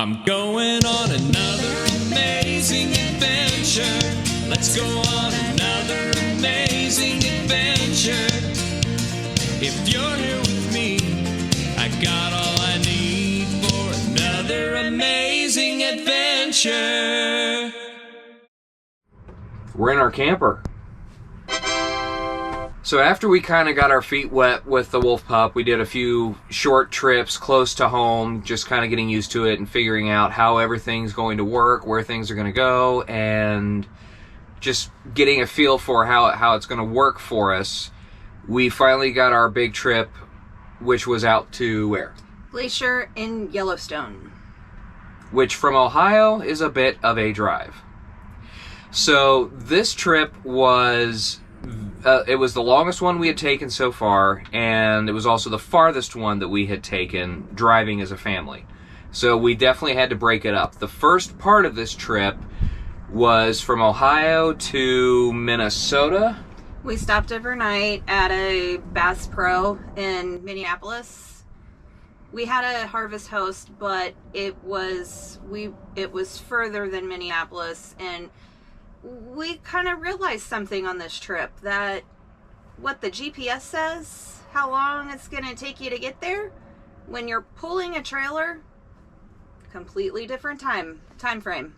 I'm going on another amazing adventure. Let's go on another amazing adventure. If you're here with me, I got all I need for another amazing adventure. We're in our camper. So after we kind of got our feet wet with the Wolf Pup, we did a few short trips close to home, just kind of getting used to it and figuring out how everything's going to work, where things are going to go, and just getting a feel for how it's going to work for us. We finally got our big trip, which was out to where? Glacier in Yellowstone. Which from Ohio is a bit of a drive. So this trip was... it was the longest one we had taken so far, and it was also the farthest one that we had taken driving as a family. So we definitely had to break it up. The first part of this trip was from Ohio to Minnesota. We stopped overnight at a Bass Pro in Minneapolis. We had a harvest host, but it was further than Minneapolis, and we kind of realized something on this trip, that what the GPS says, how long it's going to take you to get there, when you're pulling a trailer, completely different time frame.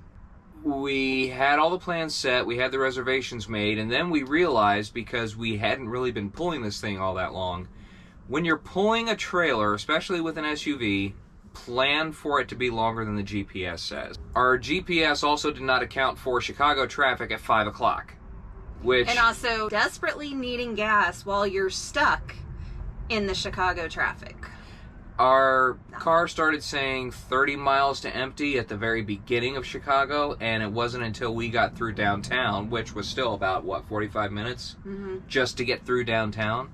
We had all the plans set, we had the reservations made, and then we realized, because we hadn't really been pulling this thing all that long, when you're pulling a trailer, especially with an SUV, plan for it to be longer than the GPS says. Our GPS also did not account for Chicago traffic at 5 o'clock. And also desperately needing gas while you're stuck in the Chicago traffic. Our car started saying 30 miles to empty at the very beginning of Chicago, and it wasn't until we got through downtown, which was still about, 45 minutes? Mm-hmm. Just to get through downtown,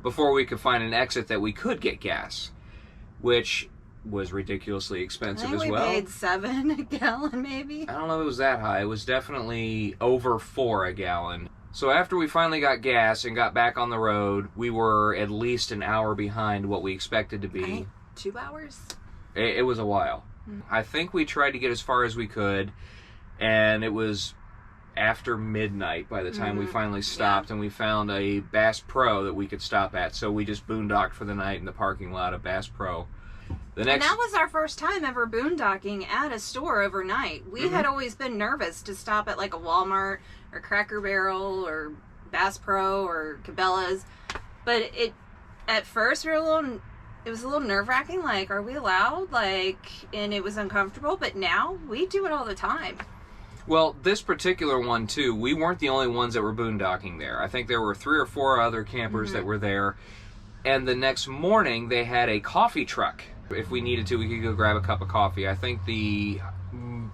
before we could find an exit that we could get gas, which was ridiculously expensive as well. I think we paid $7 a gallon, maybe? I don't know if it was that high. It was definitely over $4 a gallon. So after we finally got gas and got back on the road, we were at least an hour behind what we expected to be. 2 hours? It was a while. Mm-hmm. I think we tried to get as far as we could, and it was after midnight by the time we finally stopped, and we found a Bass Pro that we could stop at. So we just boondocked for the night in the parking lot of Bass Pro. And that was our first time ever boondocking at a store overnight. We had always been nervous to stop at like a Walmart or Cracker Barrel or Bass Pro or Cabela's. But at first it was a little nerve-wracking, like, are we allowed? And it was uncomfortable, but now we do it all the time. Well, this particular one too, we weren't the only ones that were boondocking there. I think there were 3 or 4 other campers that were there. And the next morning they had a coffee truck. If we needed to, we could go grab a cup of coffee. I think the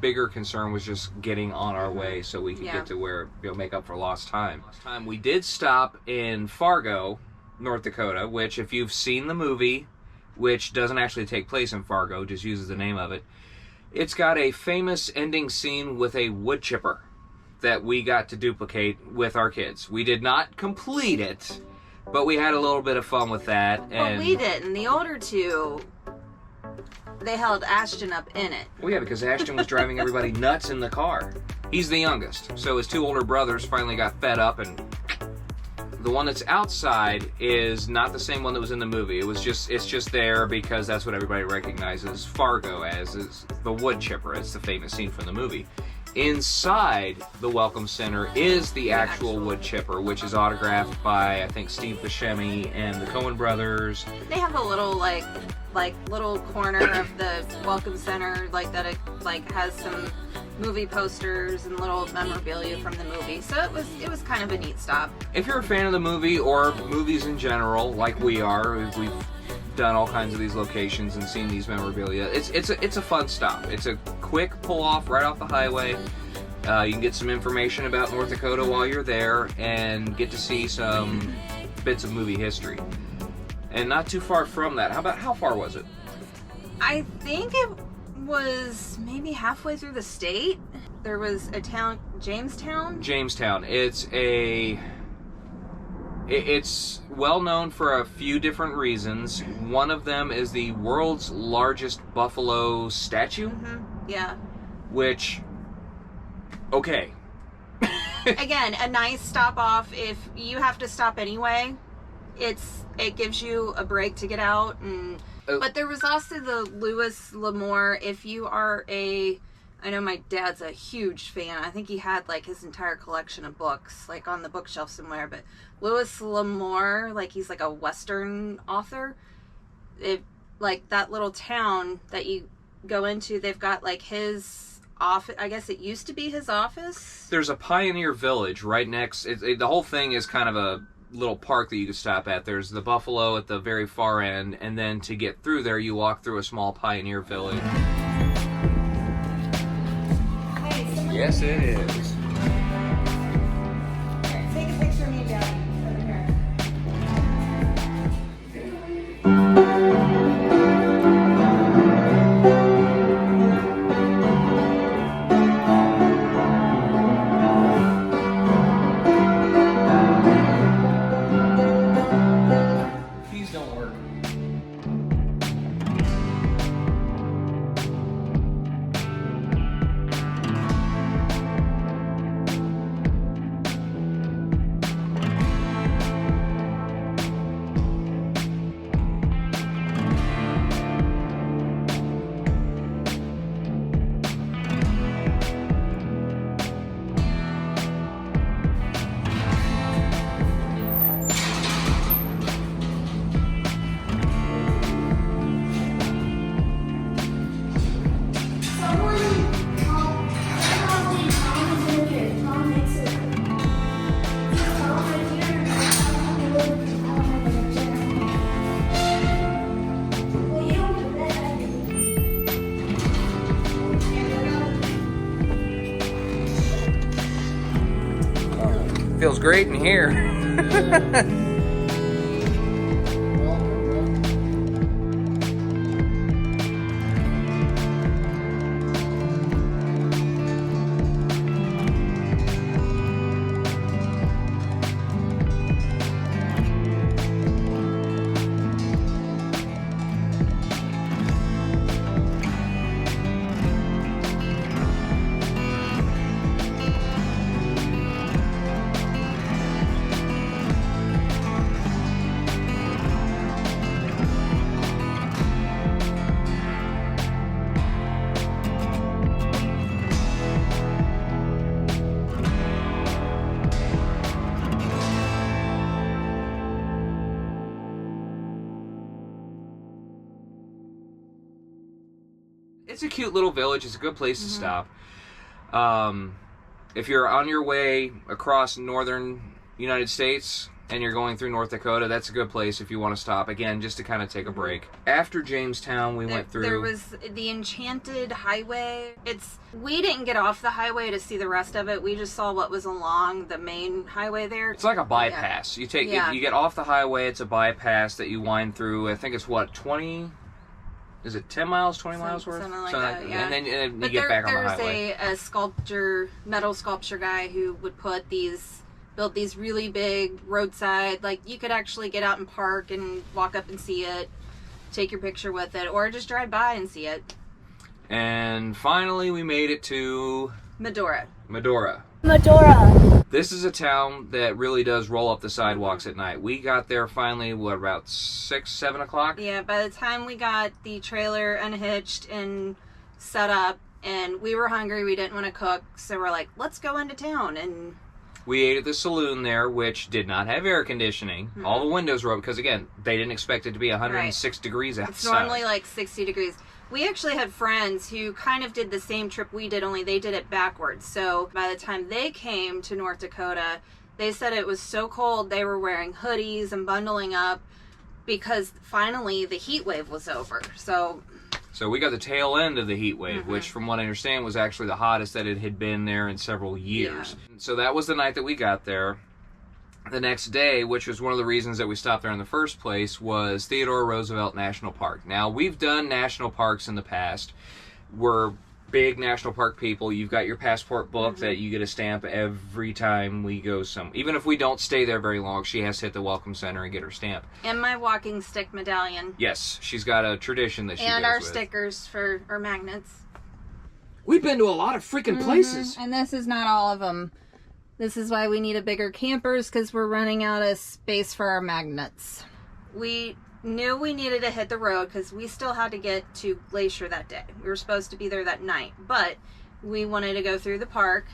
bigger concern was just getting on our way so we could get to where, make up for lost time. We did stop in Fargo, North Dakota, which if you've seen the movie, which doesn't actually take place in Fargo, just uses the name of it, it's got a famous ending scene with a wood chipper that we got to duplicate with our kids. We did not complete it, but we had a little bit of fun with that. And we didn't. The older two, they held Ashton up in it. Well, yeah, because Ashton was driving everybody nuts in the car. He's the youngest, so his 2 older brothers finally got fed up, and the one that's outside is not the same one that was in the movie. It's just there because that's what everybody recognizes Fargo as, is the wood chipper. It's the famous scene from the movie. Inside the Welcome Center is the actual wood chipper, which is autographed by, I think, Steve Buscemi and the Coen brothers. They have a little, little corner of the Welcome Center, that it, has some movie posters and little memorabilia from the movie. So it was kind of a neat stop. If you're a fan of the movie or movies in general, like we are, we've done all kinds of these locations and seen these memorabilia. It's a fun stop. It's a quick pull off right off the highway. You can get some information about North Dakota while you're there and get to see some bits of movie history. And not too far from that. How far was it? I think it was maybe halfway through the state. There was a town, Jamestown. It's a It's well known for a few different reasons. One of them is the world's largest buffalo statue, Yeah. which, okay. Again, a nice stop off if you have to stop anyway. It gives you a break to get out, and but there was also the Lewis L'Amour. If you are I know my dad's a huge fan. I think he had like his entire collection of books like on the bookshelf somewhere. But Lewis L'Amour, like he's like a Western author. Like that little town that you go into, they've got like his office. I guess it used to be his office. There's a pioneer village right next. The whole thing is kind of a little park that you can stop at. There's the buffalo at the very far end, and then to get through there, you walk through a small pioneer village. Yes, it is. Take a picture of me, Dad. Over here. Keys don't work. Feels great in here. It's a cute little village. It's a good place to stop. If you're on your way across northern United States and you're going through North Dakota, that's a good place if you want to stop. Again, just to kind of take a break. After Jamestown, we went through... There was the Enchanted Highway. We didn't get off the highway to see the rest of it. We just saw what was along the main highway there. It's like a bypass. You get off the highway, it's a bypass that you wind through. I think it's what, 20... Is it 10 miles, 20 miles worth? Something like that, yeah. And then you get back on the highway. There's a metal sculpture guy who would build these really big roadside, like you could actually get out and park and walk up and see it, take your picture with it, or just drive by and see it. And finally we made it to... Medora. This is a town that really does roll up the sidewalks at night. We got there finally, about 6, 7 o'clock? Yeah, by the time we got the trailer unhitched and set up, and we were hungry, we didn't want to cook, so we're like, let's go into town. And we ate at the saloon there, which did not have air conditioning. Mm-hmm. All the windows were open, because again, they didn't expect it to be 106 degrees outside. It's normally like 60 degrees. We actually had friends who kind of did the same trip we did, only they did it backwards. So by the time they came to North Dakota, they said it was so cold they were wearing hoodies and bundling up because finally the heat wave was over. So we got the tail end of the heat wave, which from what I understand was actually the hottest that it had been there in several years. Yeah. So that was the night that we got there. The next day, which was one of the reasons that we stopped there in the first place, was Theodore Roosevelt National Park. Now, we've done national parks in the past. We're big national park people, you've got your passport book that you get a stamp every time we go even if we don't stay there very long, she has to hit the welcome center and get her stamp. And my walking stick medallion. Yes, she's got a tradition that she and goes our with. stickers for our magnets. We've been to a lot of freaking places. And this is not all of them. This is why we need a bigger campers, because we're running out of space for our magnets. We knew we needed to hit the road because we still had to get to Glacier that day. We were supposed to be there that night, but we wanted to go through the park.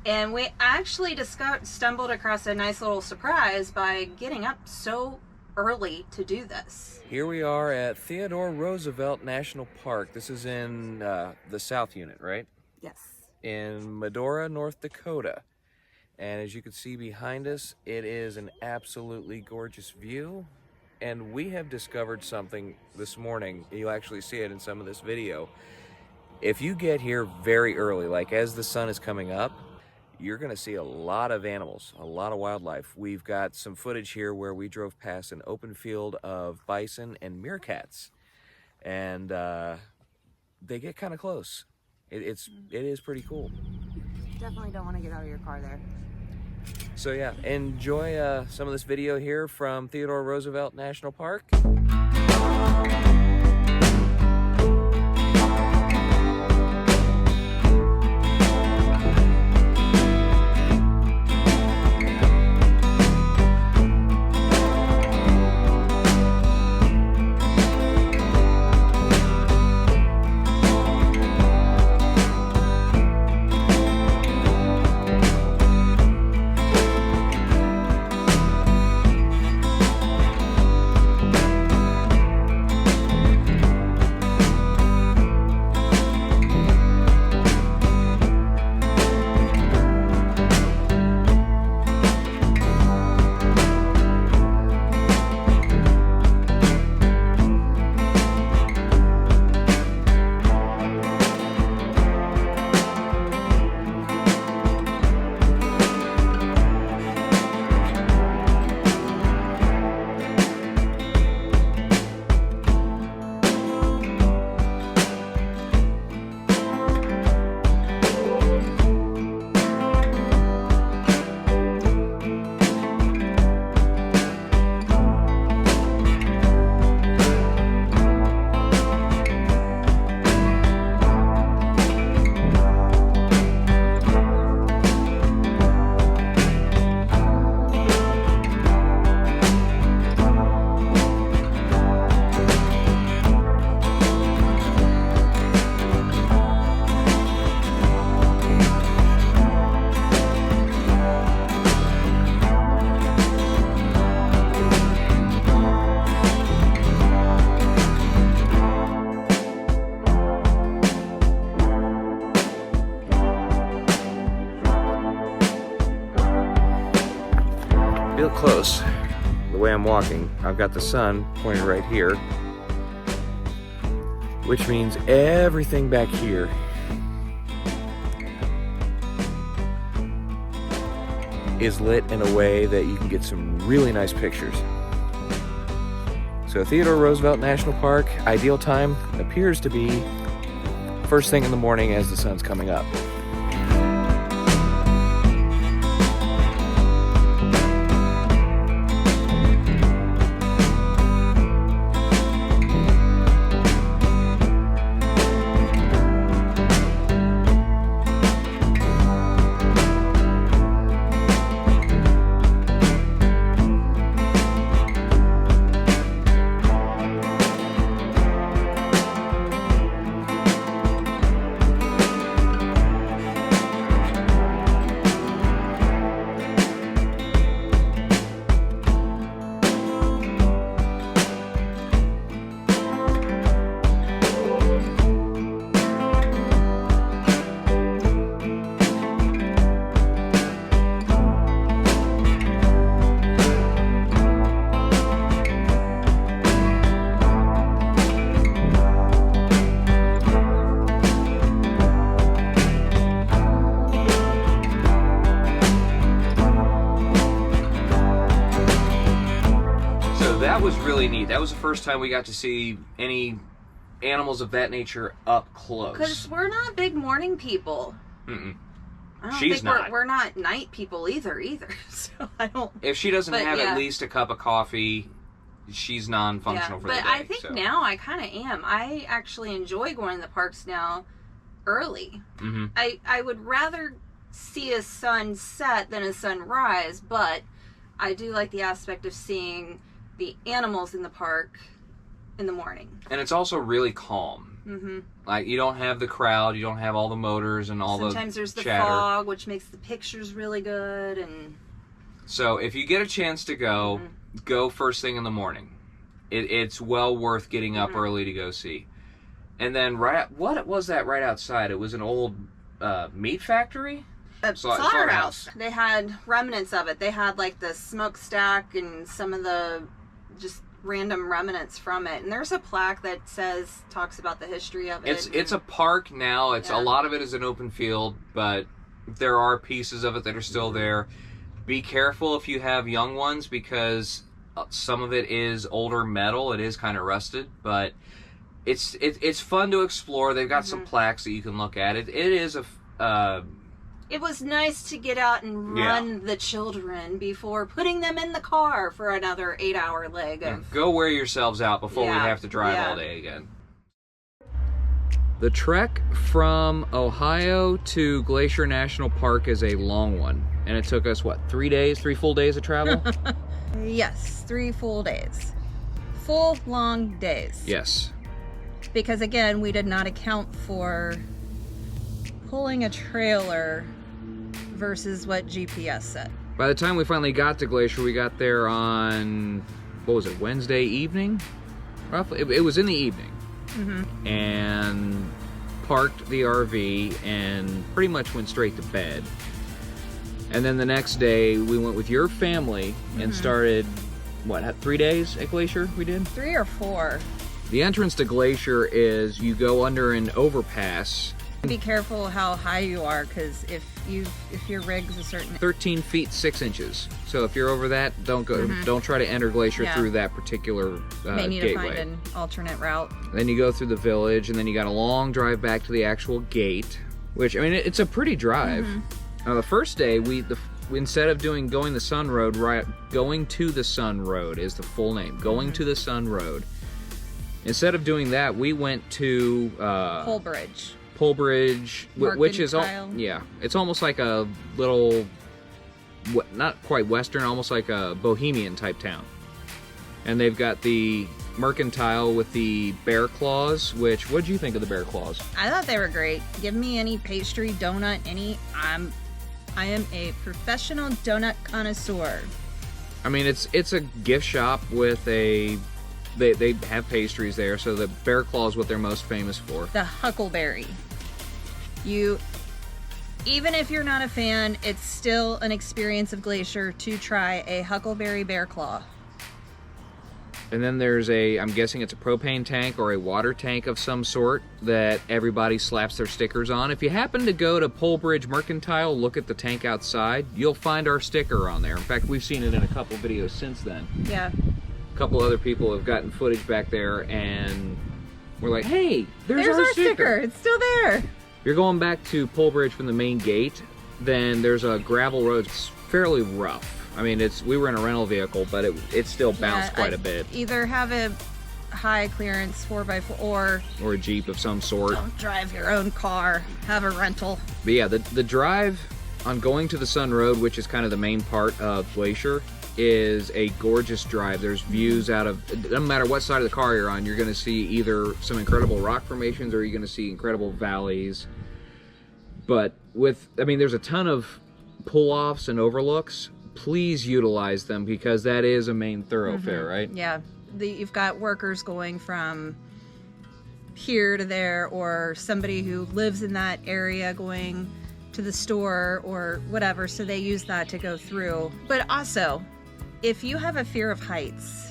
And we actually stumbled across a nice little surprise by getting up so early to do this. Here we are at Theodore Roosevelt National Park. This is in the South Unit, right? Yes. In Medora, North Dakota. And as you can see behind us, it is an absolutely gorgeous view. And we have discovered something this morning. You'll actually see it in some of this video. If you get here very early, like as the sun is coming up, you're going to see a lot of animals, a lot of wildlife. We've got some footage here where we drove past an open field of bison and meerkats. And they get kind of close. It is pretty cool. Definitely don't want to get out of your car there. So yeah, enjoy some of this video here from Theodore Roosevelt National Park. Real close, the way I'm walking, I've got the sun pointed right here, which means everything back here is lit in a way that you can get some really nice pictures. So Theodore Roosevelt National Park, ideal time appears to be first thing in the morning as the sun's coming up. That was really neat. That was the first time we got to see any animals of that nature up close. Because we're not big morning people. Mm-mm. I don't She's think not. We're not night people either. So I don't. If she doesn't have yeah. at least a cup of coffee, she's non-functional for the day. But I think so. now I kind of am. I actually enjoy going to the parks now early. Mm-hmm. I would rather see a sunset than a sunrise, but I do like the aspect of seeing the animals in the park in the morning. And it's also really calm. Mm-hmm. Like, you don't have the crowd, you don't have all the motors and all Sometimes the there's the chatter. fog, which makes the pictures really good. And So if you get a chance to go, go first thing in the morning. It's well worth getting up early to go see. And then what was that right outside? It was an old meat factory? slaughterhouse. They had remnants of it. They had like the smokestack and some of the just random remnants from it. And there's a plaque that talks about the history of it. It's a park now. It's a lot of it is an open field, but there are pieces of it that are still there. Be careful if you have young ones, because some of it is older metal. It is kind of rusted, but it's fun to explore. They've got some plaques that you can look at. It is a it was nice to get out and run the children before putting them in the car for another 8-hour leg of... Go wear yourselves out before we have to drive all day again. The trek from Ohio to Glacier National Park is a long one, and it took us, 3 full days of travel? Yes, 3 full days. Full, long days. Yes. Because again, we did not account for pulling a trailer versus what GPS said. By the time we finally got to Glacier, we got there on, Wednesday evening? Roughly. It was in the evening. Mm-hmm. And parked the RV and pretty much went straight to bed. And then the next day, we went with your family and started, 3 days at Glacier we did? 3 or 4. The entrance to Glacier is you go under an overpass. Be careful how high you are, because if your rig's a certain 13 feet 6 inches. So if you're over that, don't go. Don't try to enter Glacier through that particular may need gateway. to find an alternate route. Then you go through the village, and then you got a long drive back to the actual gate. Which, I mean, it's a pretty drive. Now the first day, instead of going the Sun Road, going to the Sun Road is the full name. Going to the Sun Road. Instead of doing that, we went to Polbridge, which is it's almost like a little, not quite western, almost like a bohemian type town. And they've got the mercantile with the bear claws. Which, what did you think of the bear claws? I thought they were great. Give me any pastry, donut, I am a professional donut connoisseur. I mean, it's a gift shop with a. They have pastries there, so the bear claw is what they're most famous for. The huckleberry. Even if you're not a fan, it's still an experience of Glacier to try a huckleberry bear claw. And then there's I'm guessing it's a propane tank or a water tank of some sort that everybody slaps their stickers on. If you happen to go to Polbridge Mercantile, look at the tank outside, you'll find our sticker on there. In fact, we've seen it in a couple videos since then. Yeah. A couple other people have gotten footage back there, and we're like, hey, there's our sticker. It's still there. If you're going back to Polbridge from the main gate, then there's a gravel road. It's fairly rough. I mean, we were in a rental vehicle, but it still bounced quite a bit. Either have a high clearance 4x4 or a Jeep of some sort. Don't drive your own car. Have a rental. But yeah, the drive on going to the Sun Road, which is kind of the main part of Glacier, is a gorgeous drive. There's views out of, it doesn't matter what side of the car you're on, you're going to see either some incredible rock formations or you're going to see incredible valleys. But there's a ton of pull-offs and overlooks. Please utilize them, because that is a main thoroughfare, right? Yeah. You've got workers going from here to there, or somebody who lives in that area going to the store or whatever, so they use that to go through. But also, if you have a fear of heights,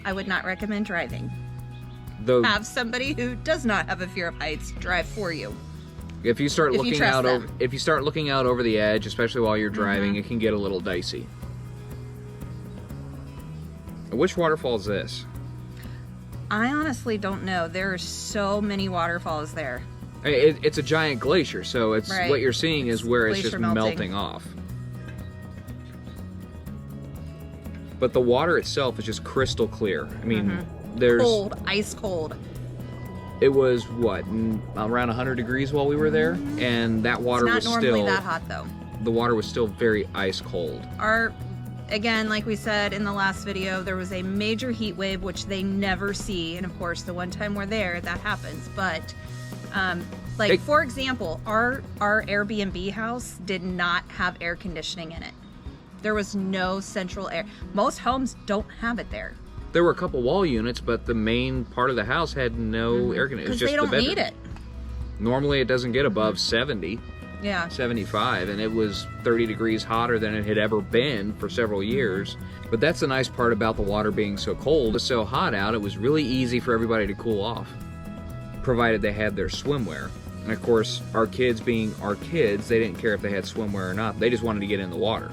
I would not recommend driving. Have somebody who does not have a fear of heights drive for you. If you start looking out over the edge, especially while you're driving, it can get a little dicey. Which waterfall is this? I honestly don't know. There are so many waterfalls there. It's a giant glacier, so it's Right. what you're seeing is where it's just Glacier melting off. But the water itself is just crystal clear. I mean, there's... Cold, ice cold. It was, what, around 100 degrees while we were there? And that water was It's not still... normally that hot, though. The water was still very ice cold. Again, like we said in the last video, there was a major heat wave, which they never see. And of course, the one time we're there, that happens. But, for example, our Airbnb house did not have air conditioning in it. There was no central air. Most homes don't have it there. There were a couple wall units, but the main part of the house had no air conditioning. It was Because just they don't the bedroom. need it. Normally, it doesn't get above 70, Yeah. 75, and it was 30 degrees hotter than it had ever been for several years. But that's the nice part about the water being so cold. It was so hot out, it was really easy for everybody to cool off, provided they had their swimwear. And of course, our kids being our kids, they didn't care if they had swimwear or not. They just wanted to get in the water.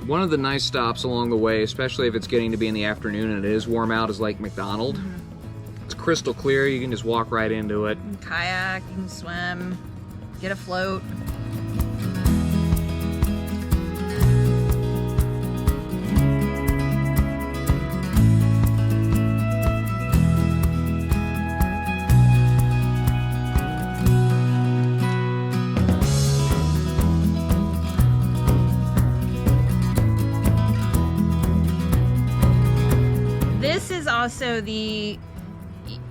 One of the nice stops along the way, especially if it's getting to be in the afternoon and it is warm out, is Lake McDonald. It's crystal clear. You can just walk right into it. You can kayak, you can swim, get a float. This is also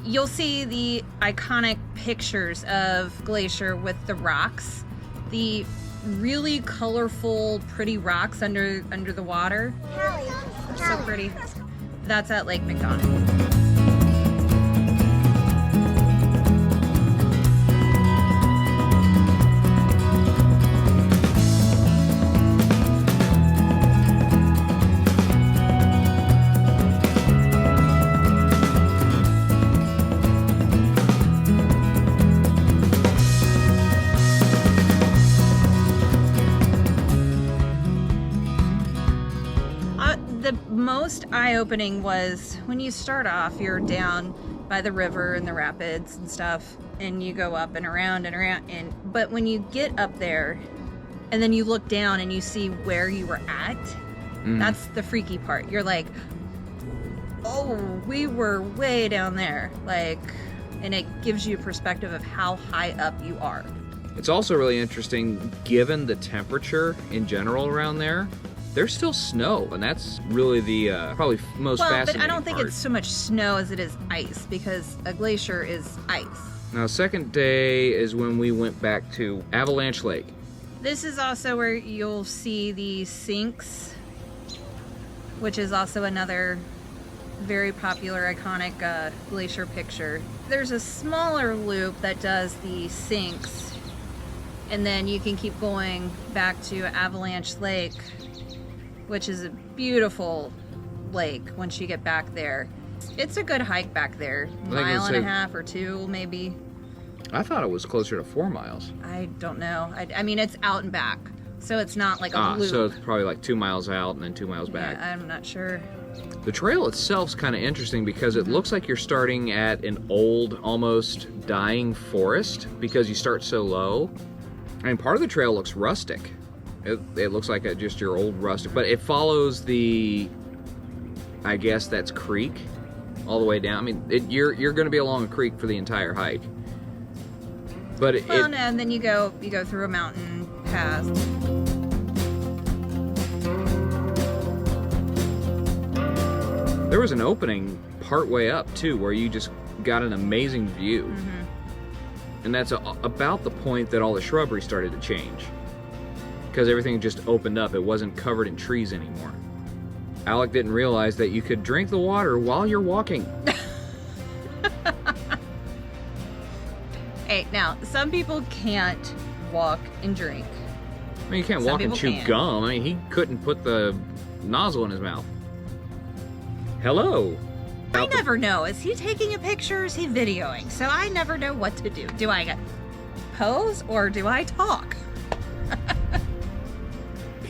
you'll see the iconic pictures of Glacier with the rocks, the really colorful, pretty rocks under the water. They're so pretty. That's at Lake McDonald. The most eye-opening was when you start off, you're down by the river and the rapids and stuff, and you go up and around, but when you get up there and then you look down and you see where you were at, that's the freaky part. You're like, oh, we were way down there, and it gives you a perspective of how high up you are. It's also really interesting, given the temperature in general around there, there's still snow, and that's really the probably most fascinating but I don't think part. it's so much snow as it is ice, because a glacier is ice. Now, second day is when we went back to Avalanche Lake. This is also where you'll see the sinks, which is also another very popular, iconic glacier picture. There's a smaller loop that does the sinks, and then you can keep going back to Avalanche Lake, which is a beautiful lake once you get back there. It's a good hike back there. Mile and a half or two, maybe. I thought it was closer to 4 miles. I don't know. I mean, it's out and back, so it's not like a loop. So it's probably like 2 miles out and then 2 miles back. Yeah, I'm not sure. The trail itself's kind of interesting because it looks like you're starting at an old, almost dying forest because you start so low. I mean, part of the trail looks rustic. It looks like just your old rustic, but it follows I guess that's creek all the way down. I mean, you're going to be along a creek for the entire hike. But no, and then you go through a mountain pass. There was an opening part way up too, where you just got an amazing view, and that's about the point that all the shrubbery started to change. Because everything just opened up. It wasn't covered in trees anymore. Alec didn't realize that you could drink the water while you're walking. Hey, now, some people can't walk and drink. I mean, you can't Some walk and people chew can. gum. I mean, he couldn't put the nozzle in his mouth. Hello. I never know. Is he taking a picture or is he videoing? So I never know what to do. Do I pose or do I talk?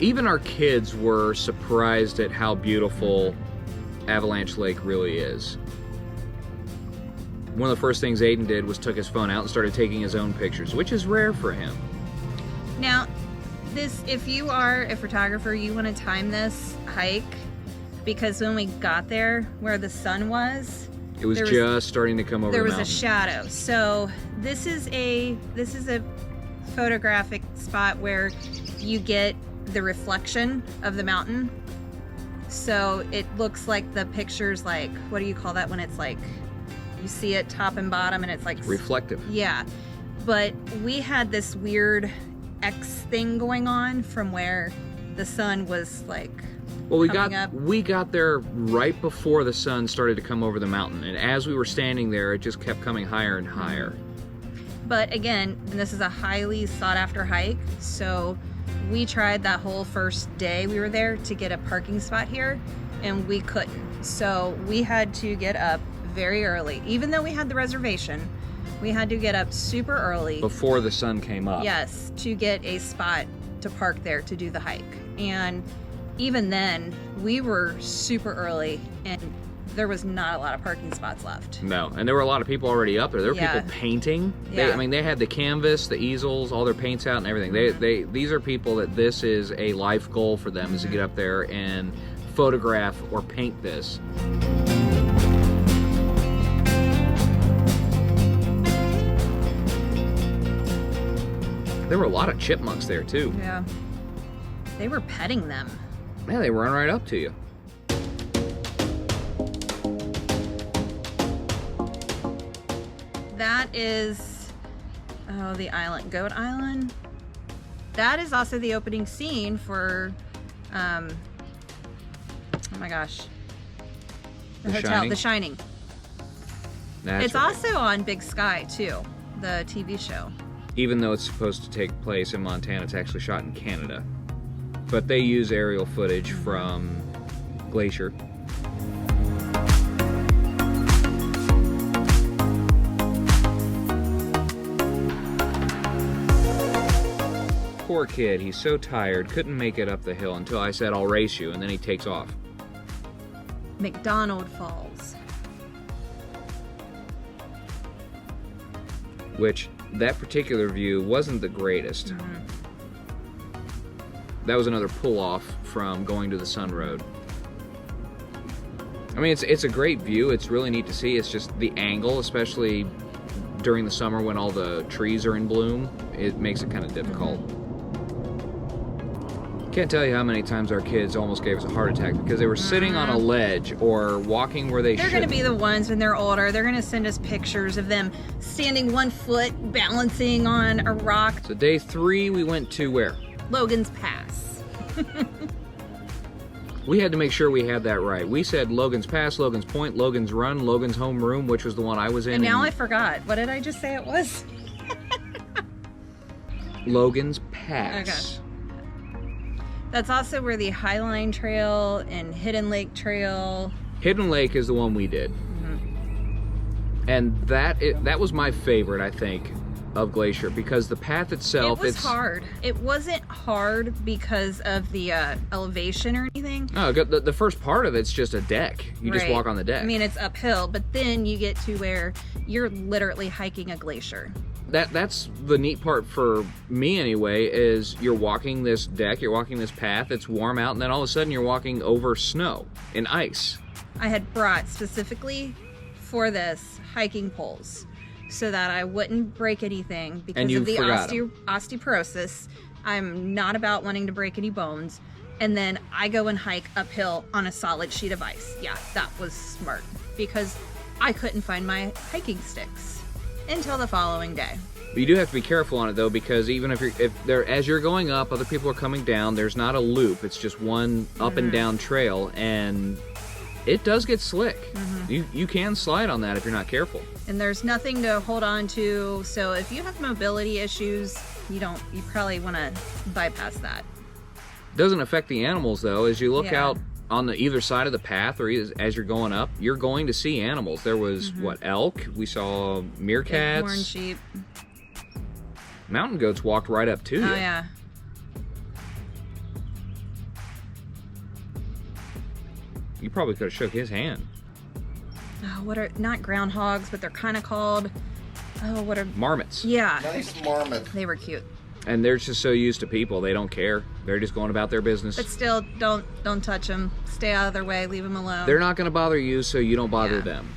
Even our kids were surprised at how beautiful Avalanche Lake really is. one of the first things Aiden did was took his phone out and started taking his own pictures, which is rare for him. Now, if you are a photographer, you want to time this hike, because when we got there, where the sun was, it was just starting to come over the mountain. There was a shadow. So this is a photographic spot where you get the reflection of the mountain. So it looks like the picture's like, what do you call that when it's like, you see it top and bottom and it's like... reflective. Yeah. But we had this weird X thing going on from where the sun was like... Well, we got there right before the sun started to come over the mountain, and as we were standing there, it just kept coming higher and higher. But again, this is a highly sought after hike, so we tried that whole first day we were there to get a parking spot here, and we couldn't. So we had to get up very early. Even though we had the reservation, we had to get up super early. Before the sun came up. Yes, to get a spot to park there to do the hike. And even then, we were super early, and there was not a lot of parking spots left. No, and there were a lot of people already up there. There were people painting. Yeah. They had the canvas, the easels, all their paints out and everything. These are people that this is a life goal for them, is to get up there and photograph or paint this. There were a lot of chipmunks there too. Yeah. They were petting them. Yeah, they run right up to you. That is, the island, Goat Island. That is also the opening scene for, oh my gosh, the hotel, Shining? The Shining. It's right. Also on Big Sky too, the TV show. Even though it's supposed to take place in Montana, it's actually shot in Canada. But they use aerial footage from Glacier. Poor kid, he's so tired, couldn't make it up the hill until I said, "I'll race you," and then he takes off. McDonald Falls. Which, that particular view wasn't the greatest. Mm-hmm. That was another pull-off from going to the Sun Road. I mean, it's a great view. It's really neat to see. It's just the angle, especially during the summer when all the trees are in bloom, it makes it kind of difficult. Can't tell you how many times our kids almost gave us a heart attack because they were sitting on a ledge or walking where they shouldn't. They're going to be the ones when they're older. They're going to send us pictures of them standing 1 foot, balancing on a rock. So day 3, we went to where? Logan's Pass. We had to make sure we had that right. We said Logan's Pass, Logan's Point, Logan's Run, Logan's Home Room, which was the one I was in. And now I forgot. What did I just say it was? Logan's Pass. Okay. That's also where the Highline Trail and Hidden Lake Trail. Hidden Lake is the one we did. Mm-hmm. And that was my favorite, I think, of Glacier, because the path itself... It was hard. It wasn't hard because of the elevation or anything. No, the first part of it's just a deck. You just walk on the deck. I mean, it's uphill, but then you get to where you're literally hiking a glacier. That's the neat part for me anyway, is you're walking this deck, you're walking this path, it's warm out, and then all of a sudden you're walking over snow and ice. I had brought specifically for this hiking poles so that I wouldn't break anything because of the osteoporosis. I'm not about wanting to break any bones. And then I go and hike uphill on a solid sheet of ice. Yeah, that was smart because I couldn't find my hiking sticks until the following day. But you do have to be careful on it though, because even as you're going up, other people are coming down. There's not a loop; it's just one up and down trail, and it does get slick. You can slide on that if you're not careful. And there's nothing to hold on to, so if you have mobility issues, you probably want to bypass that. Doesn't affect the animals though. As you look out on the either side of the path, or as you're going up, you're going to see animals. There was elk. We saw meerkats. Bighorn sheep. Mountain goats walked right up to you. Oh yeah. You probably could have shook his hand. what are, not groundhogs, but they're kind of called, what are... Marmots. Yeah. Nice marmot. They were cute. And they're just so used to people, they don't care. They're just going about their business. But still, don't touch them. Stay out of their way. Leave them alone. They're not going to bother you, so you don't bother Yeah. them.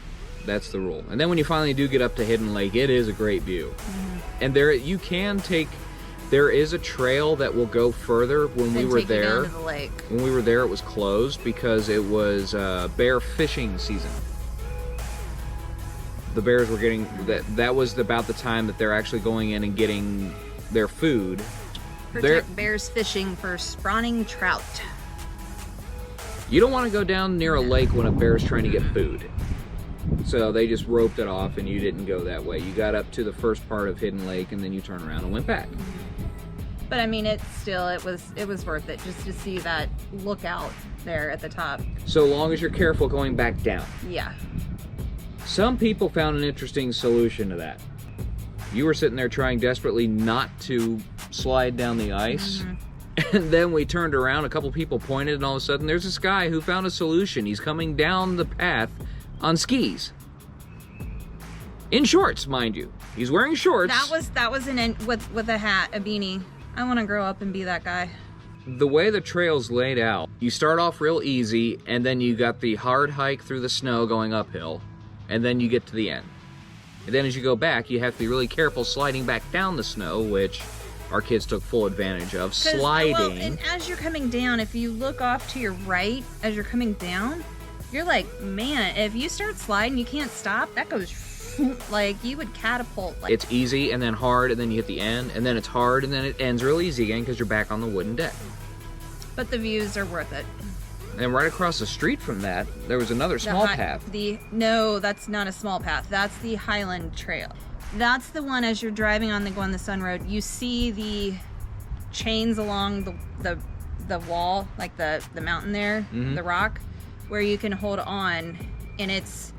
That's the rule. And then when you finally do get up to Hidden Lake, it is a great view. And there you can take... There is a trail that will go further. When we And were take you down there, to the lake. when we were there, it was closed because it was bear fishing season. The bears were getting that was about the time that they're actually going in and getting their food. Protect bears fishing for spawning trout. You don't want to go down near a lake when a bear's trying to get food. So they just roped it off, and you didn't go that way. You got up to the first part of Hidden Lake, and then you turned around and went back. But I mean, it was worth it just to see that lookout there at the top. So long as you're careful going back down. Yeah. Some people found an interesting solution to that. You were sitting there trying desperately not to slide down the ice. And then we turned around, a couple people pointed, and all of a sudden there's this guy who found a solution. He's coming down the path on skis. In shorts, mind you. He's wearing shorts. That was with a hat, a beanie. I want to grow up and be that guy. The way the trail's laid out, you start off real easy, and then you got the hard hike through the snow going uphill, and then you get to the end. And then as you go back, you have to be really careful sliding back down the snow, which our kids took full advantage of. Sliding. Well, and as you're coming down, if you look off to your right as you're coming down, you're like, man, if you start sliding, you can't stop. That goes like you would catapult. Like, It's easy, and then hard, and then you hit the end, and then it's hard, and then it ends real easy again because you're back on the wooden deck. but the views are worth it. And right across the street from that, there was another small path. No, that's not a small path. That's the Highland Trail. That's the one as you're driving on the Sun Road. You see the chains along the wall, like the mountain there, the rock, where you can hold on, and it's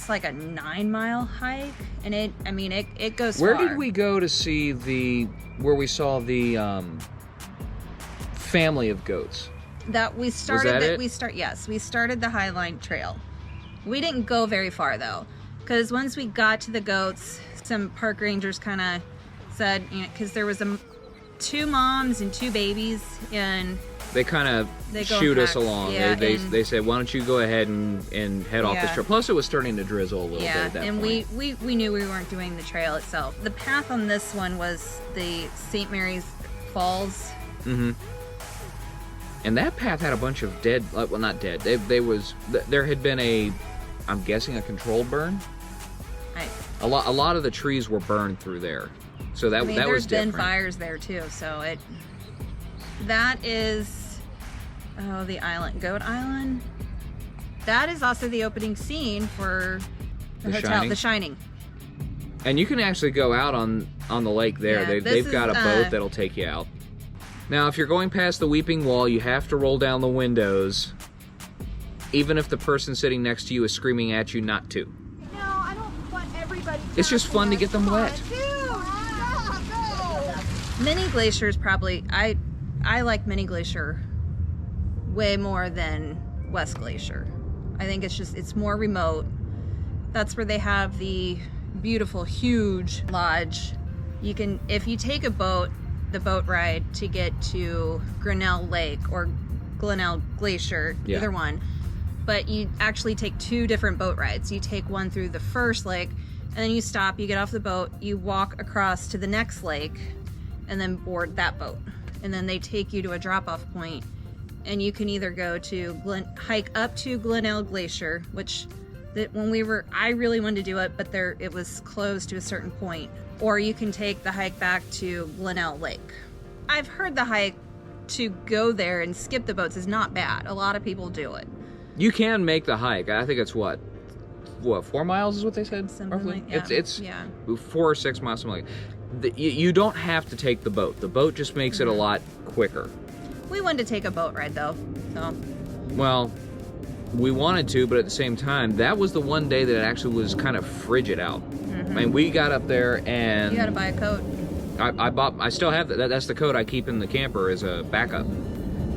like a 9-mile hike, and it goes Where far. did we go to see where we saw the family of goats? That we started. that it? We started the Highline Trail. We didn't go very far though, because once we got to the goats, some park rangers kind of said, because there was 2 moms and 2 babies, and They kind of They go shoot us back, along. yeah, They said, why don't you go ahead and head off this Yeah. trail. Plus it was starting to drizzle a little bit at that and point. we knew we weren't doing the trail itself. The path on this one was the St. Mary's Falls. And that path had a bunch of dead, well, not dead. There had been I'm guessing a controlled burn. A lot of the trees were burned through there, so that was there's different. been fires there too. So that is the island, Goat Island. That is also the opening scene for the hotel, Shining? The Shining. And you can actually go out on the lake there. Yeah, They've got a boat that'll take you out. Now, if you're going past the Weeping Wall, you have to roll down the windows, even if the person sitting next to you is screaming at you not to. No, I don't want everybody. It's just fun to get them wet. Mini Glacier is probably I like Mini Glacier way more than West Glacier. I think it's more remote. That's where they have the beautiful, huge lodge. You can, if you take the boat ride to get to Grinnell Lake or Grinnell Glacier, Yeah. either one. But you actually take 2 different boat rides. You take one through the first lake, and then you stop, you get off the boat, you walk across to the next lake, and then board that boat. And then they take you to a drop-off point, and you can either go to hike up to Grinnell Glacier, which I really wanted to do it, but it was closed to a certain point. Or you can take the hike back to Grinnell Lake. I've heard the hike to go there and skip the boats is not bad. A lot of people do it. You can make the hike. I think it's what 4 miles is what they said? Something roughly? like that. It's Yeah. 4 or 6 miles, something like that. You don't have to take the boat. The boat just makes it a lot quicker. We wanted to take a boat ride though, so. Well, we wanted to, but at the same time, that was the one day that it actually was kind of frigid out. I mean, we got up there and You gotta buy a coat. I still have that. That's the coat I keep in the camper as a backup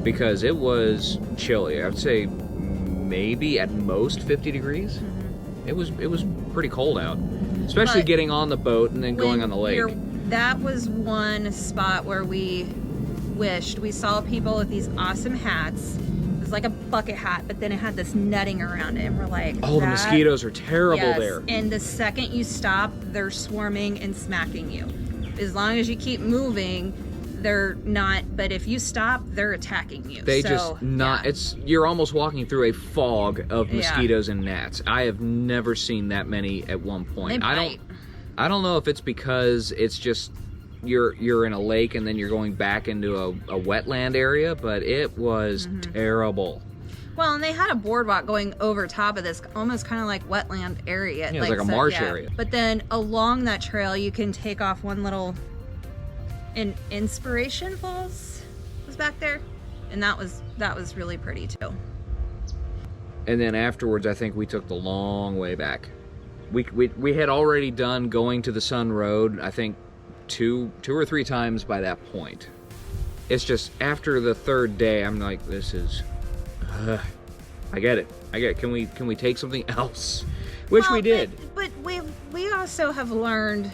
because it was chilly. I would say maybe at most 50 degrees. It was pretty cold out, especially But getting on the boat and then going on the lake. That was one spot where we wished we saw people with these awesome hats. It was like a bucket hat, but then it had this netting around it, and we're like, Oh, the mosquitoes are terrible yes. there. And the second you stop, they're swarming and smacking you. As long as you keep moving, they're not, but if you stop, they're attacking you. You're almost walking through a fog of Yeah. mosquitoes and gnats. I have never seen that many at one point. They bite. I don't know if it's because it's just you're in a lake and then you're going back into a wetland area, but it was terrible. Well, and they had a boardwalk going over top of this, almost kind of like wetland area. Yeah, it's like a marsh area. But then along that trail, you can take off one little... Inspiration Falls was back there, and that was really pretty too. And then afterwards, I think we took the long way back. We had already done going to the Sun Road, I think two or three times by that point. It's just after the third day, I'm like, this is. I get it. Can we take something else? Which we did. But we also have learned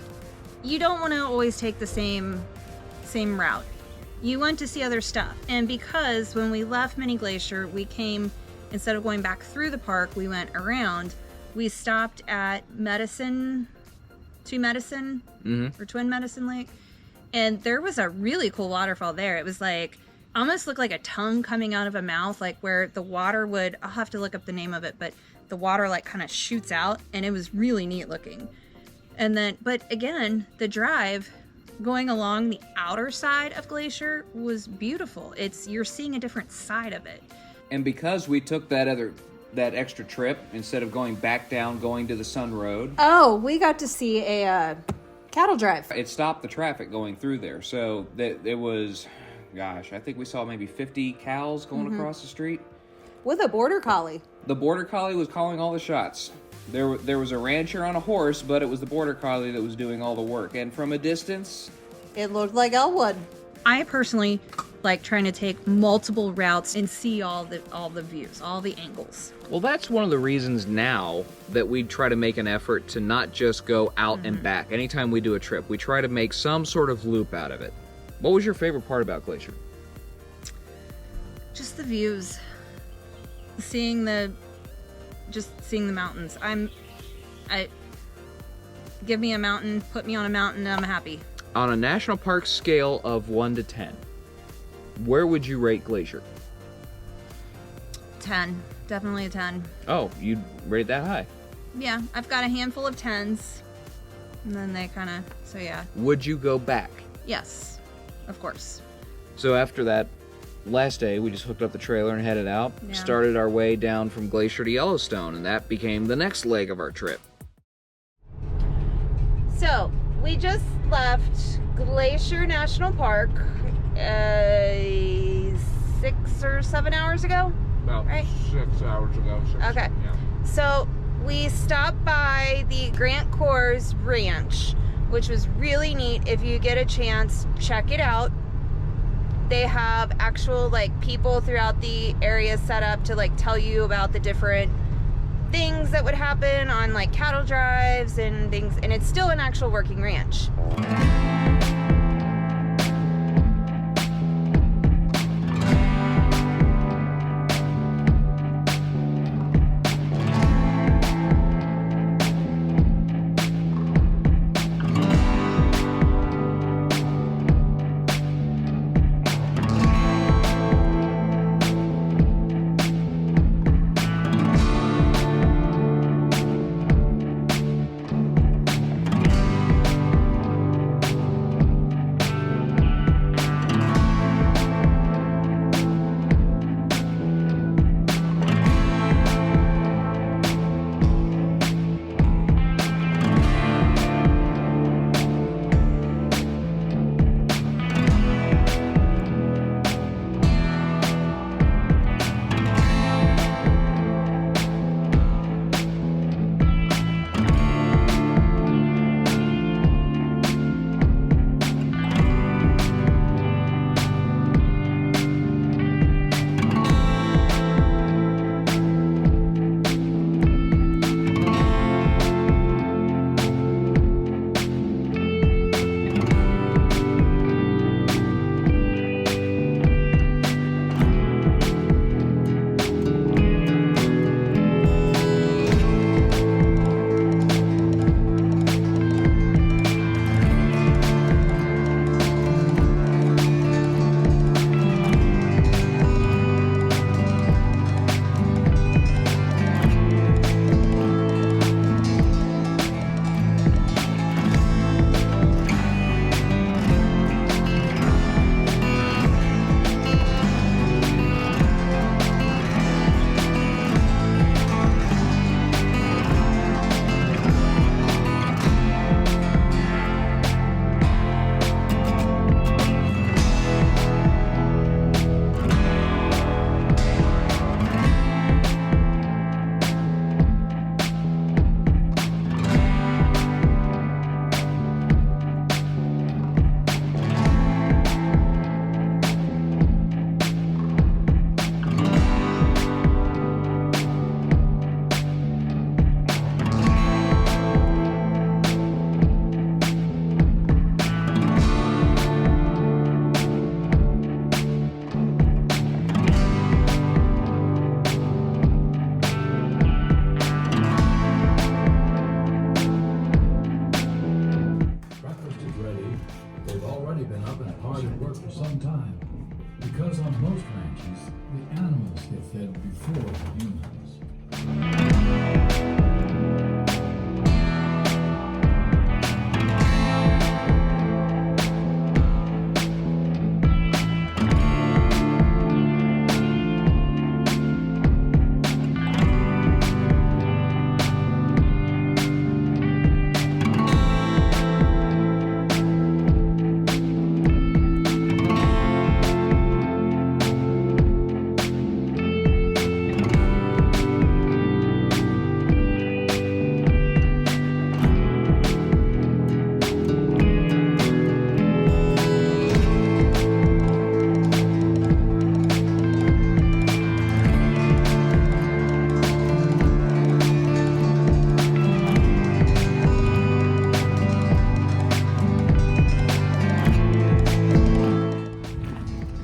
you don't want to always take the same route. You want to see other stuff. And because when we left Mini Glacier, we came, instead of going back through the park, we went around. We stopped at Twin Medicine Lake, and there was a really cool waterfall there. It was like, almost looked like a tongue coming out of a mouth, like where the water would, I'll have to look up the name of it, but the water like kind of shoots out, and it was really neat looking. And then, but again, the drive going along the outer side of Glacier was beautiful. You're seeing a different side of it. And because we took that extra trip, instead of going back down, going to the Sun Road. Oh, we got to see a cattle drive. It stopped the traffic going through there. So it was, gosh, I think we saw maybe 50 cows going across the street. With a border collie. The border collie was calling all the shots. There was a rancher on a horse, but it was the border collie that was doing all the work. And from a distance, it looked like Elwood. I personally like trying to take multiple routes and see all the views, all the angles. well, that's one of the reasons now that we try to make an effort to not just go out and back. Anytime we do a trip, we try to make some sort of loop out of it. What was your favorite part about Glacier? Just the views. Seeing the mountains. Give me a mountain, put me on a mountain, and I'm happy. On a national park scale of 1 to 10, where would you rate Glacier? 10. Definitely a 10. Oh, you'd rate it that high? Yeah, I've got a handful of 10s. And then they kind of, so yeah. Would you go back? Yes, of course. So after that last day, we just hooked up the trailer and headed out, Yeah. started our way down from Glacier to Yellowstone, and that became the next leg of our trip. So, we just left Glacier National Park 6 or 7 hours ago. About Right. 6 hours ago. Okay. Yeah. So, we stopped by the Grant-Kohr's ranch, which was really neat. If you get a chance, check it out. They have actual people throughout the area set up to tell you about the different things that would happen on cattle drives and things, and it's still an actual working ranch. already been up and hard at work for some time, because on most ranches, the animals get fed before the humans.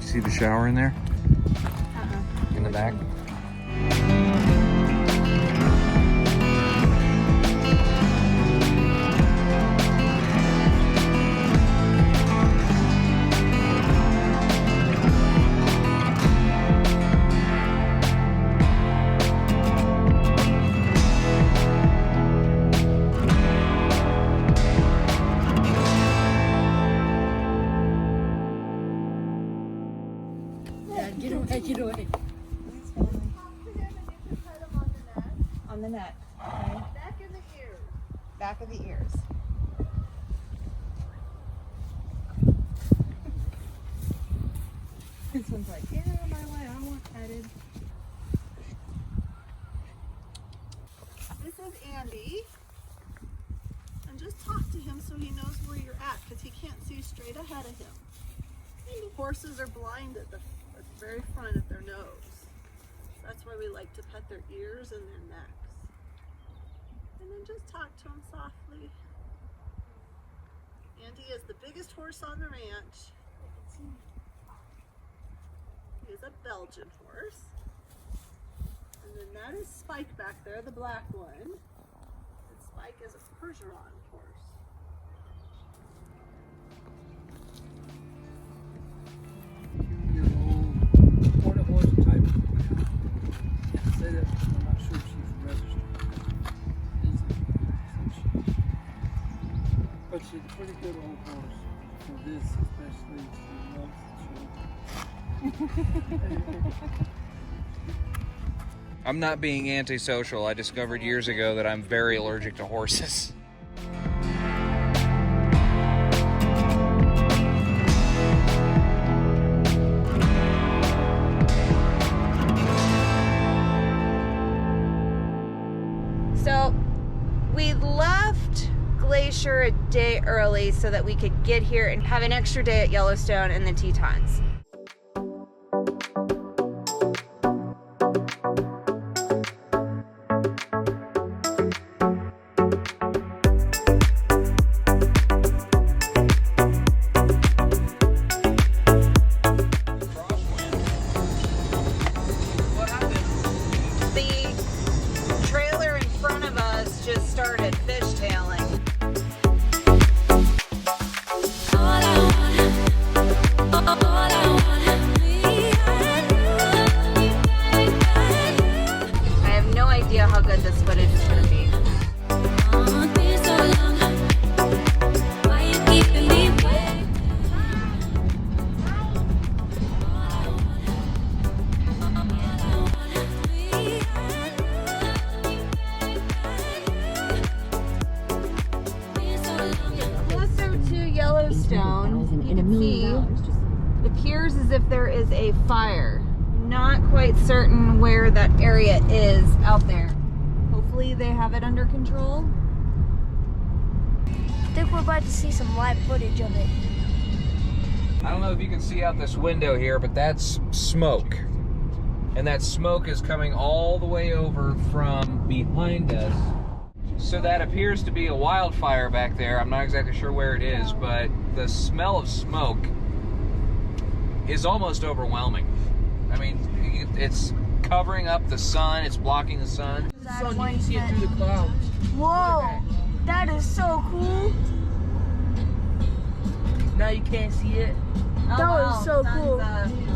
See the shower in there? In the back? Get away. On the neck. Okay. Back of the ears. Back of the ears. This one's like, get out of my way, I want petted. This is Andy. And just talk to him so he knows where you're at, because he can't see straight ahead of him. Horses are blind at the very front of their nose. That's why we like to pet their ears and their necks. And then just talk to him softly. Andy is the biggest horse on the ranch. He is a Belgian horse. And then that is Spike back there, the black one. And Spike is a Percheron horse. Quarter horse type. Can't say that. I'm not sure if she's registered. But she's a pretty good old horse for this, especially. She loves the I'm not being antisocial. I discovered years ago that I'm very allergic to horses. So we left Glacier a day early so that we could get here and have an extra day at Yellowstone and the Tetons. Yellowstone, you can see it appears as if there is a fire. Not quite certain where that area is out there. Hopefully they have it under control. I think we're about to see some live footage of it. I don't know if you can see out this window here, but that's smoke. And that smoke is coming all the way over from behind us. So that appears to be a wildfire back there. I'm not exactly sure where it is, but the smell of smoke is almost overwhelming. I mean, it's covering up the sun, it's blocking the sun. sun, you can see it through the clouds. Whoa, that is so cool. Now now you can't see it. Oh, That was so sun's cool.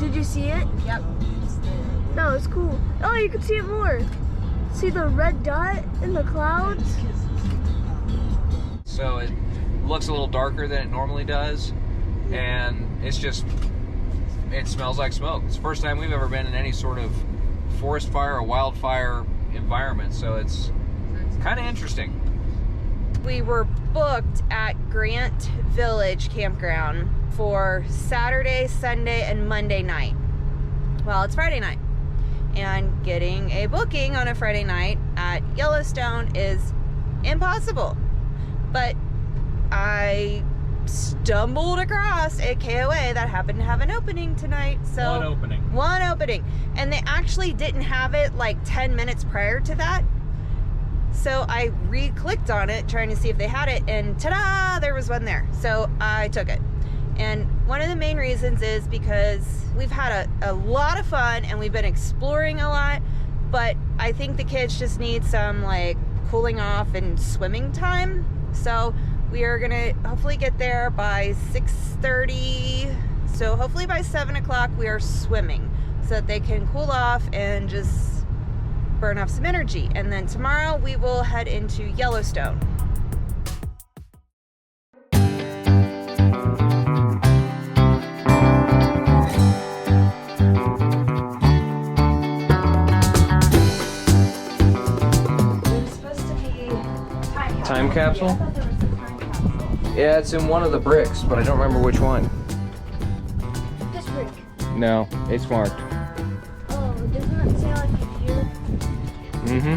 Did you see it? Yep. That was cool. Oh, you can see it more. See the red dot in the clouds? So it looks a little darker than it normally does, and it smells like smoke. It's the first time we've ever been in any sort of forest fire or wildfire environment, so it's kind of interesting. We were booked at Grant Village Campground for Saturday, Sunday, and Monday night. Well, it's Friday night. And getting a booking on a Friday night at Yellowstone is impossible. But I stumbled across a KOA that happened to have an opening tonight. So One opening. And they actually didn't have it like 10 minutes prior to that. So I re-clicked on it trying to see if they had it, and ta-da, there was one there. So I took it. And one of the main reasons is because we've had a lot of fun and we've been exploring a lot, but I think the kids just need some like cooling off and swimming time. So we are gonna hopefully get there by 6:30. So hopefully by 7 o'clock we are swimming so that they can cool off and just burn off some energy. And then tomorrow we will head into Yellowstone. Time capsule? Yeah, it's in one of the bricks, but I don't remember which one. This brick. No, it's marked. Oh, doesn't that say like here? Mm-hmm. I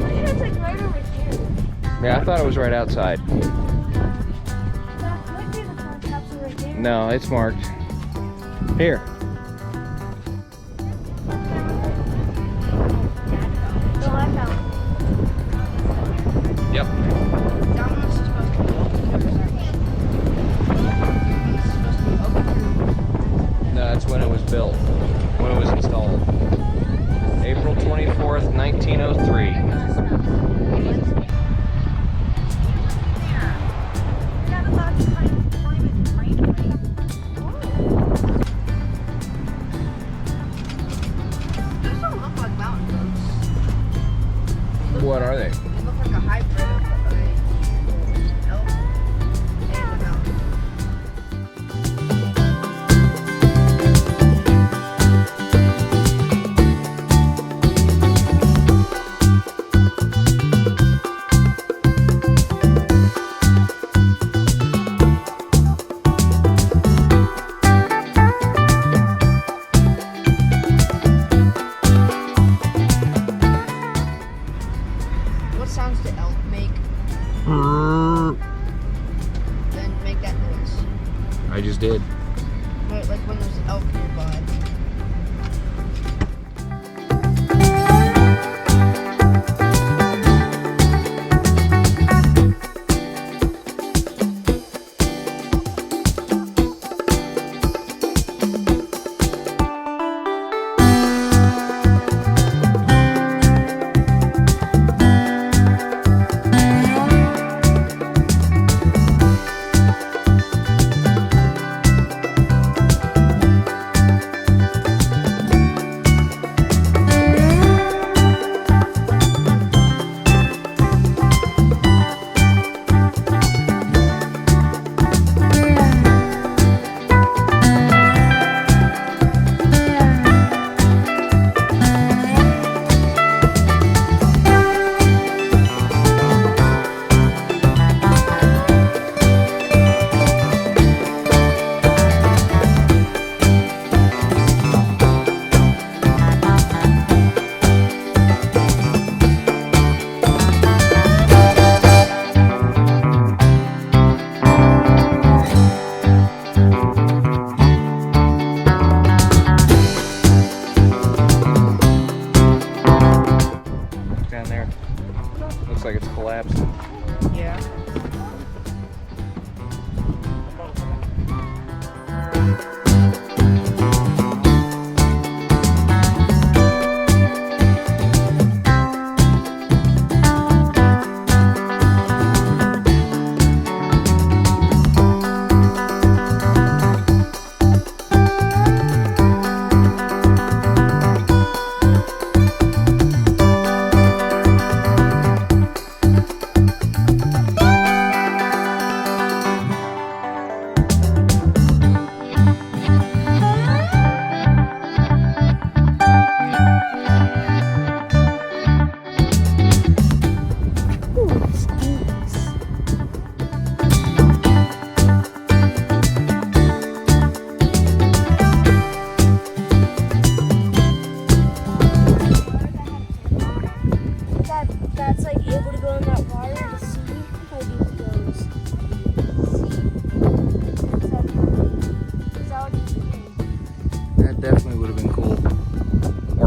think it's like right over here. Yeah, I thought it was right outside. That might be the time capsule right there. No, it's marked. Here. Oh, I found it. Yep. That one's supposed to be open. No, that's when it was built. When it was installed. April 24th, 1903. Those don't look like mountain goats. What are they? They look like a hybrid of an elk and a mountain. What sounds do elk make? Then make that noise. I just did. Like when there's elk nearby.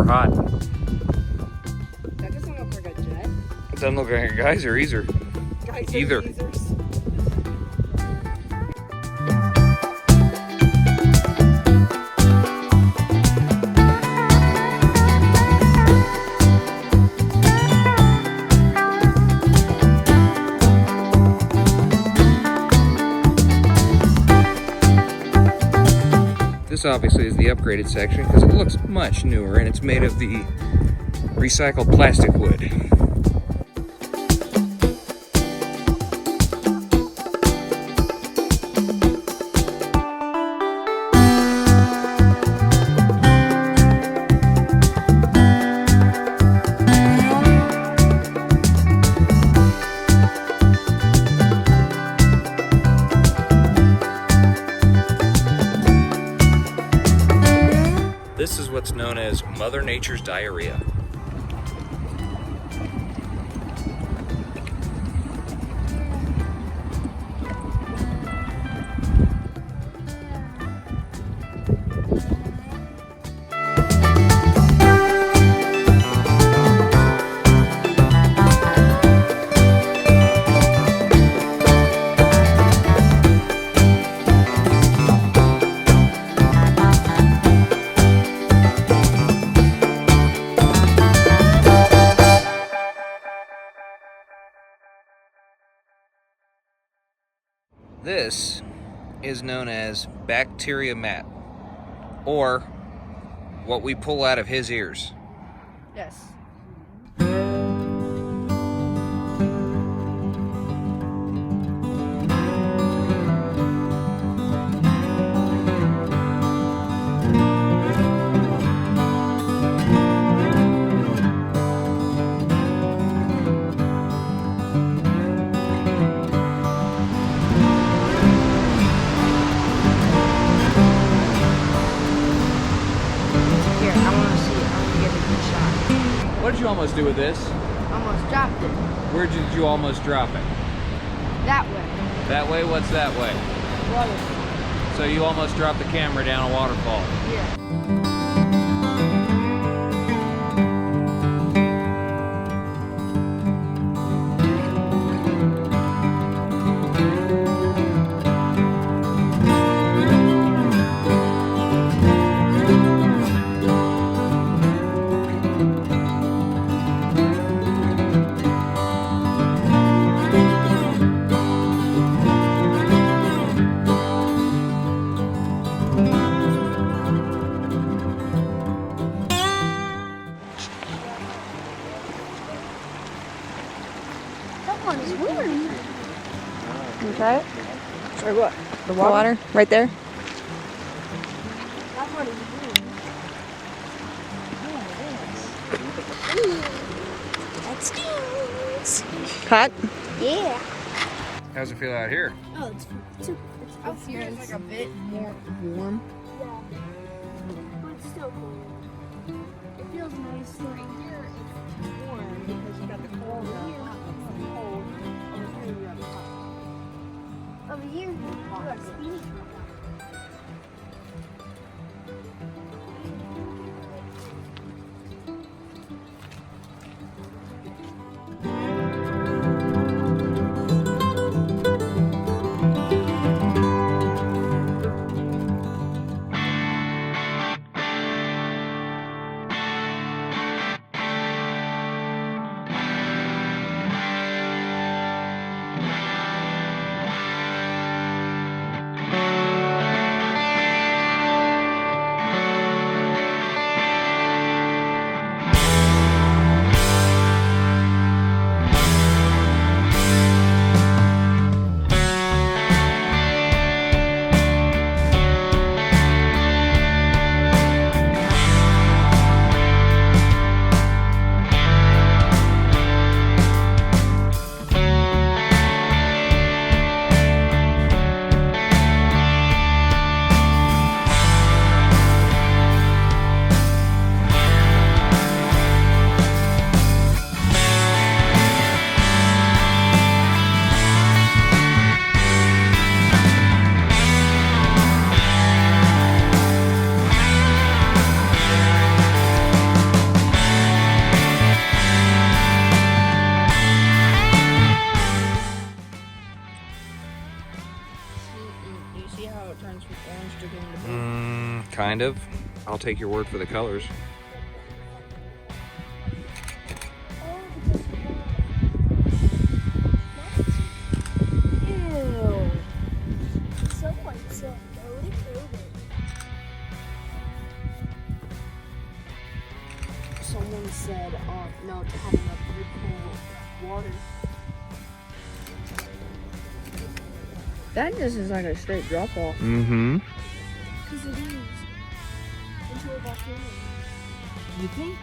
hot. That doesn't look like a jet. It doesn't look like a geyser either. Either. This obviously is the upgraded section because it looks much newer and it's made of the recycled plastic wood. This is what's known as Mother Nature's diarrhea. This is known as bacteria mat, or what we pull out of his ears. Yes. What did you almost do with this? Almost dropped it. Where did you almost drop it? That way. That way? What's that way? Waterfall. So you almost dropped the camera down a waterfall. Yeah. Can you try it? Or what? The water? Right there? That one is blue. That stings. Hot? Yeah. How's it feel out here? Oh, it's Out here it's like a bit more warm. Yeah. But it's still cold. It feels nice. Right here it's warm because you got the cold. Cold. Over here you have hot. Over here you are steamy. you see how it turns from orange to green to blue? Kind of. I'll take your word for the colors. Ew. Someone said no to COVID. Someone said no to having a pretty cool water. That just is like a straight drop off. Mm-hmm. Because it is. Into a volcano. You think?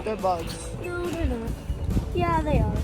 They're bugs. No, they're not. Yeah, they are.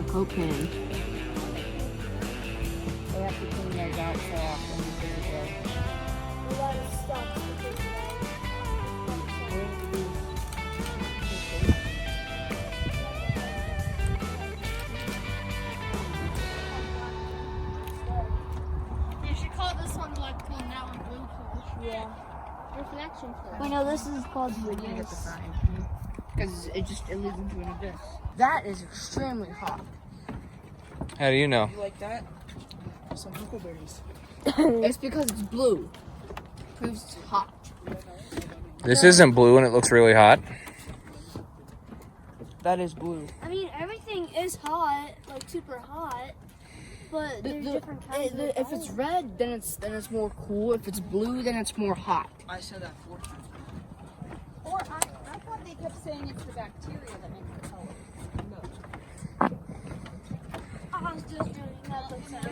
Cocaine. They have to clean those out so often A lot of stuff because of You should call this one Blaidecton and that one Blue Pool. yeah. Reflection pool. Wait, no, this is called Venus. because it leads into an abyss. That is extremely hot. How do you know? You like that? Some huckleberries. It's because it's blue. Proves it's hot. This isn't blue and it looks really hot. That is blue. I mean, everything is hot, like super hot, but there's different kinds of If it's red, then it's more cool. If it's blue, then it's more hot. I said that 4 times. Or I thought they kept saying it's the bacteria that makes the color. I was just doing that, but sound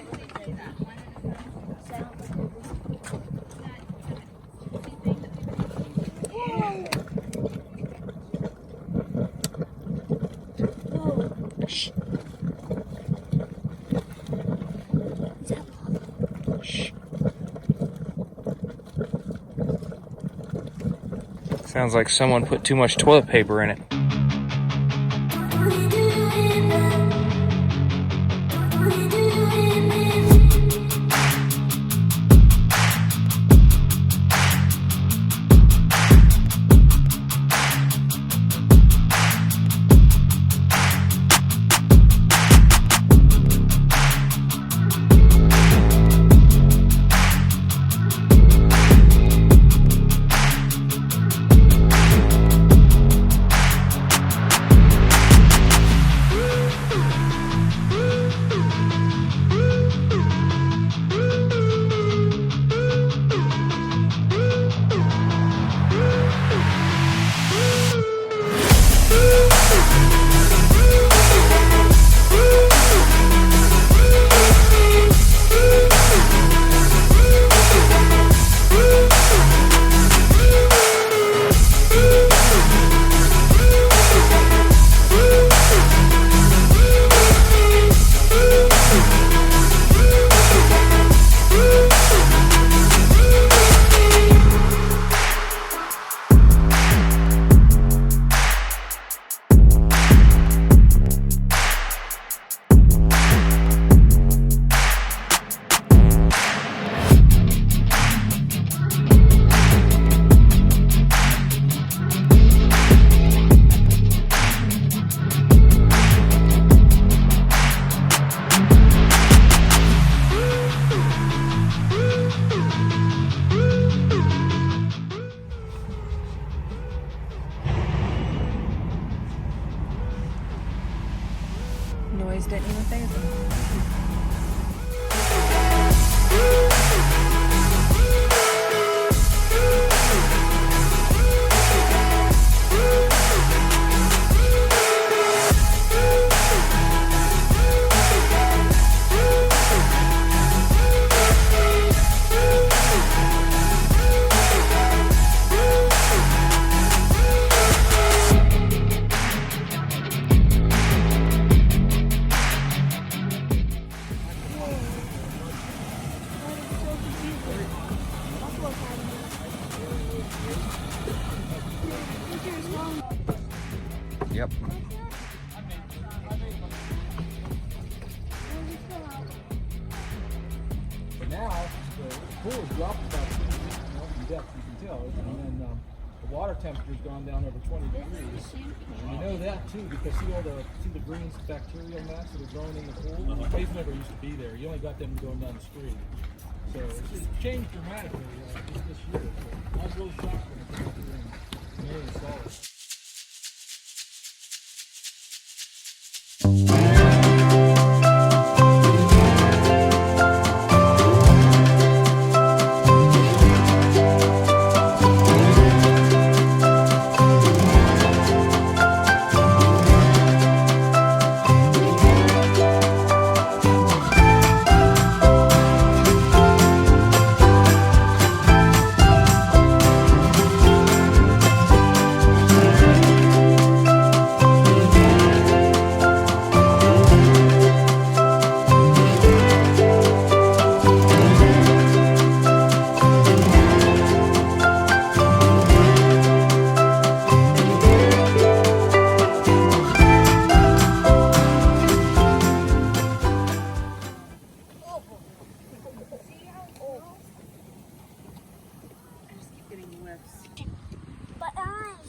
Shh. Shh. Sounds like someone put too much toilet paper in it. Yep. But now, the pool has dropped about 20 feet in depth, you can tell. And then the water temperature's gone down over 20 degrees. And you know that too, because see the green bacterial mats that are growing in the pool? These never used to be there. You only got them going down the street. So it's changed dramatically just this year. So I was really shocked when I came up here in May and saw it.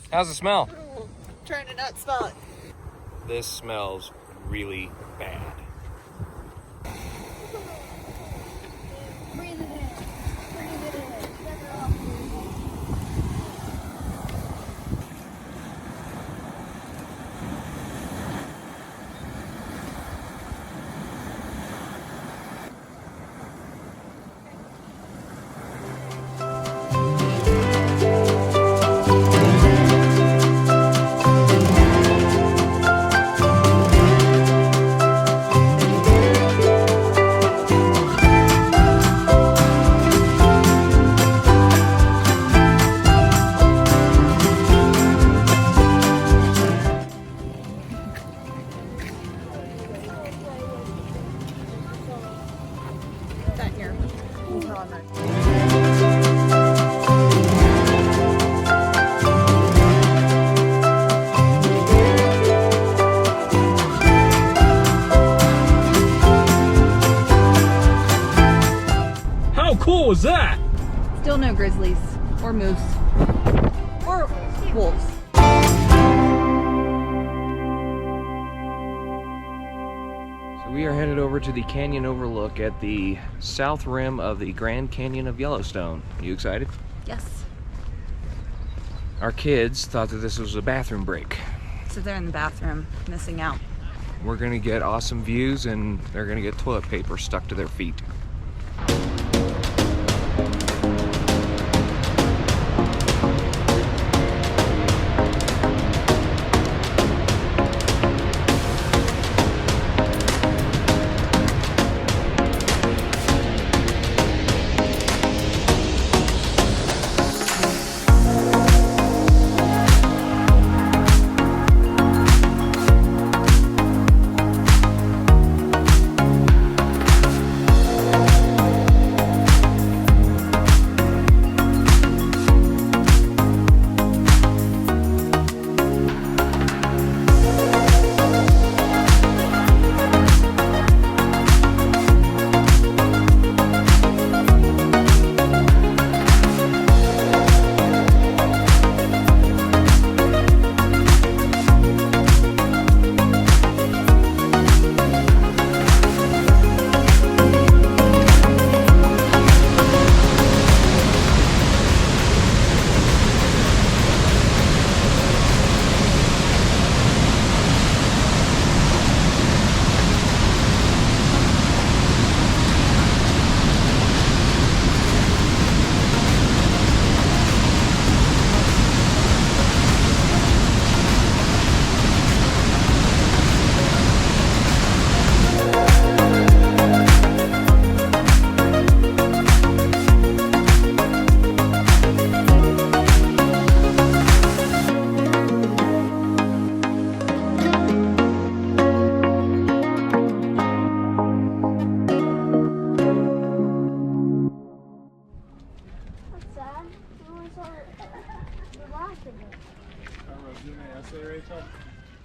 How's it smell? Trying to not smell it. This smells really bad. Breathe it in. Breathe it in. How cool was that? Still no grizzlies or moose or wolves. So we are headed over to the canyon overlook at the south rim of the Grand Canyon of Yellowstone. You excited? Yes. Our kids thought that this was a bathroom break. So they're in the bathroom, missing out. We're gonna get awesome views and they're gonna get toilet paper stuck to their feet.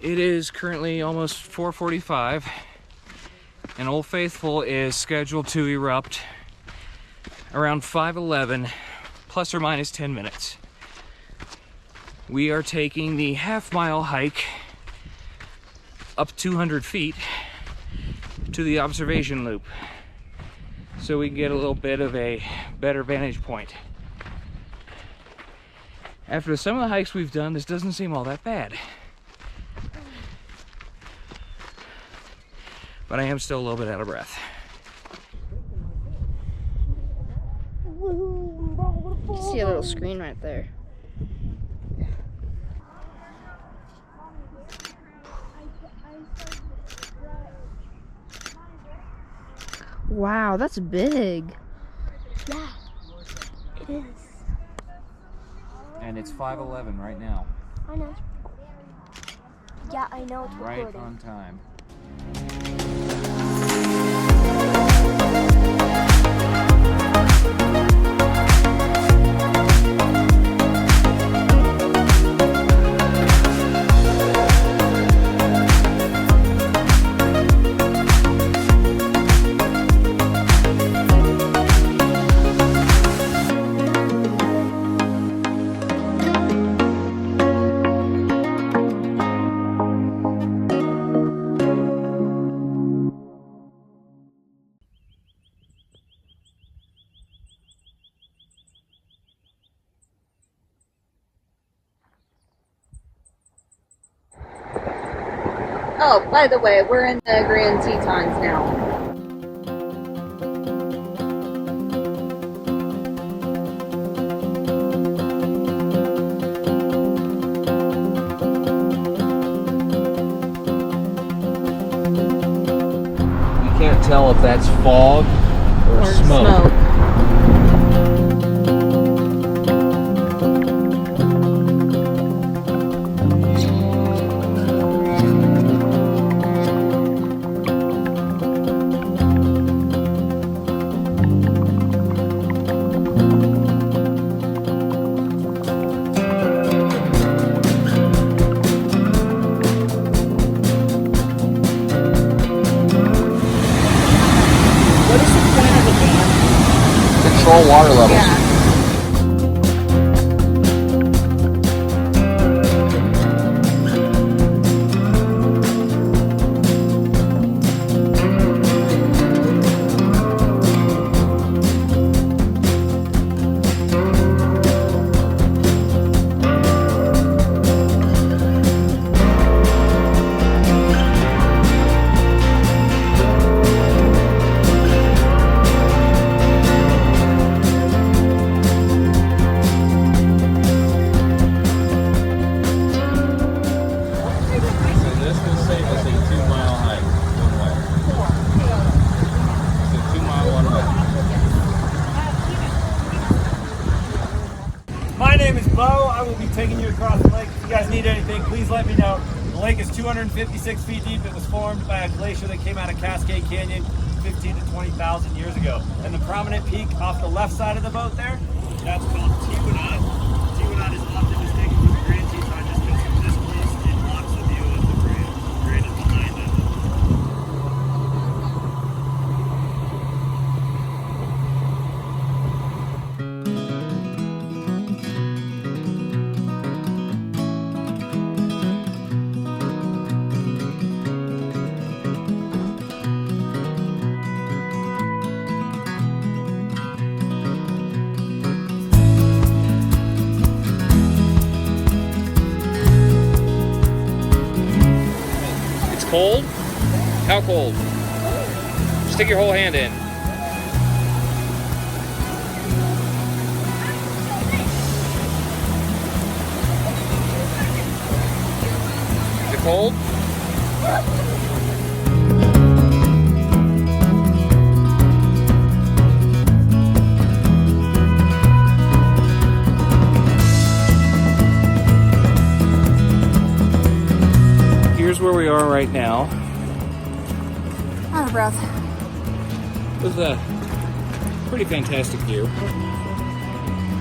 It is currently almost 4:45, and Old Faithful is scheduled to erupt around 5:11, plus or minus 10 minutes. We are taking the half-mile hike up 200 feet to the observation loop, so we can get a little bit of a better vantage point. After some of the hikes we've done, this doesn't seem all that bad. But I am still a little bit out of breath. You see a little screen right there. Wow, that's big. Yeah, it is. And it's 5:11 right now. I know. Yeah, I know it's Right recording. on time. Oh, by the way, we're in the Grand Tetons now. We can't tell if that's fog or smoke. Control water levels. Yeah. My name is Bo. I will be taking you across the lake. If you guys need anything, please let me know. The lake is 256 feet deep. It was formed by a glacier that came out of Cascade Canyon 15 to 20,000 years ago. And the prominent peak off the left side of the boat there, that's called Tewanat. Tewanat is often mistaken for the Grand Teton just because from this close it blocks the view of the Grand. Grand is behind it. Cold? How cold? Stick your whole hand in. Is it cold? Here's where we are right now. Out of breath. With a pretty fantastic view.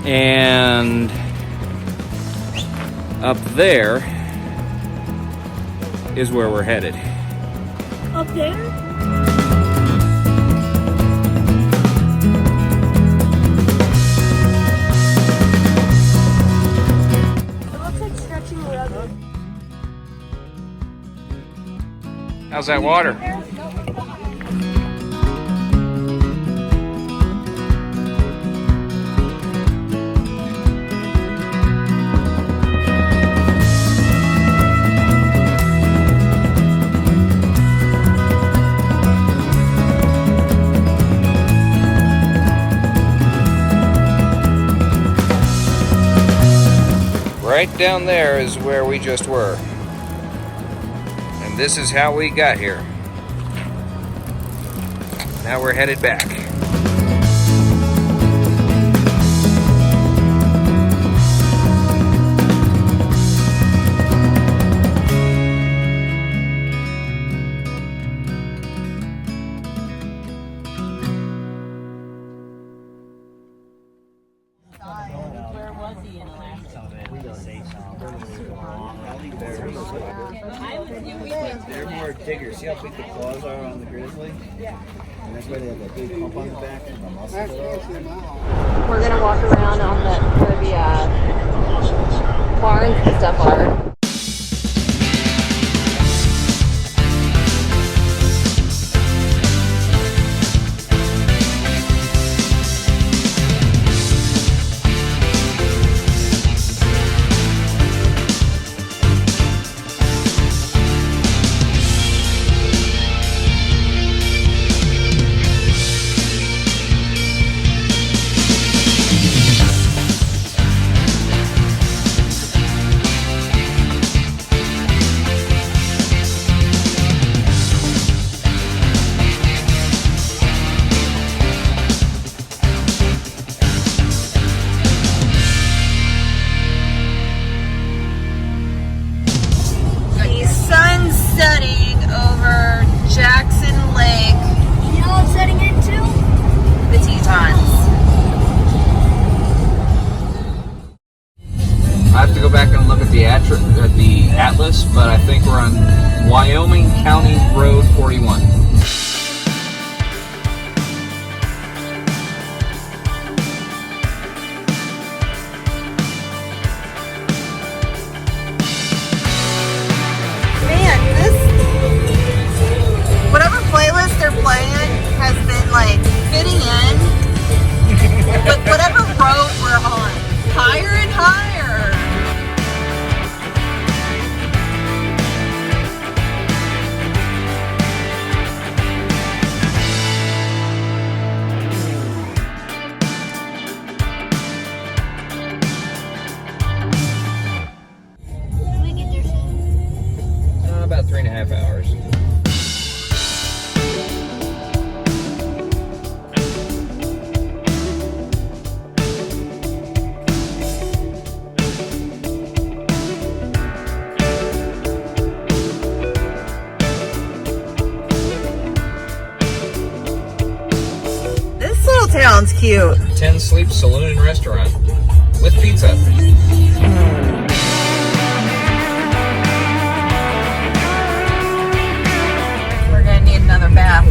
And up there is where we're headed. Up there? It looks like stretching rubber. How's that water? Right down there is where we just were. And this is how we got here. Now we're headed back. They're more diggers. See how big the claws are on the grizzly? Yeah. And that's why they have that big hump on the back and the muscle. We're gonna walk around on where the barns and stuff are. Setting over Jackson Lake. You know what I'm setting into? The Tetons. I have to go back and look at the atlas, but I think we're on Wyoming County Road 41. Has been like fitting in with whatever road we're on, higher and higher. When we get there soon. About 3.5 hours. Sounds cute. 10 Sleep Saloon and Restaurant with pizza. We're gonna need another bath.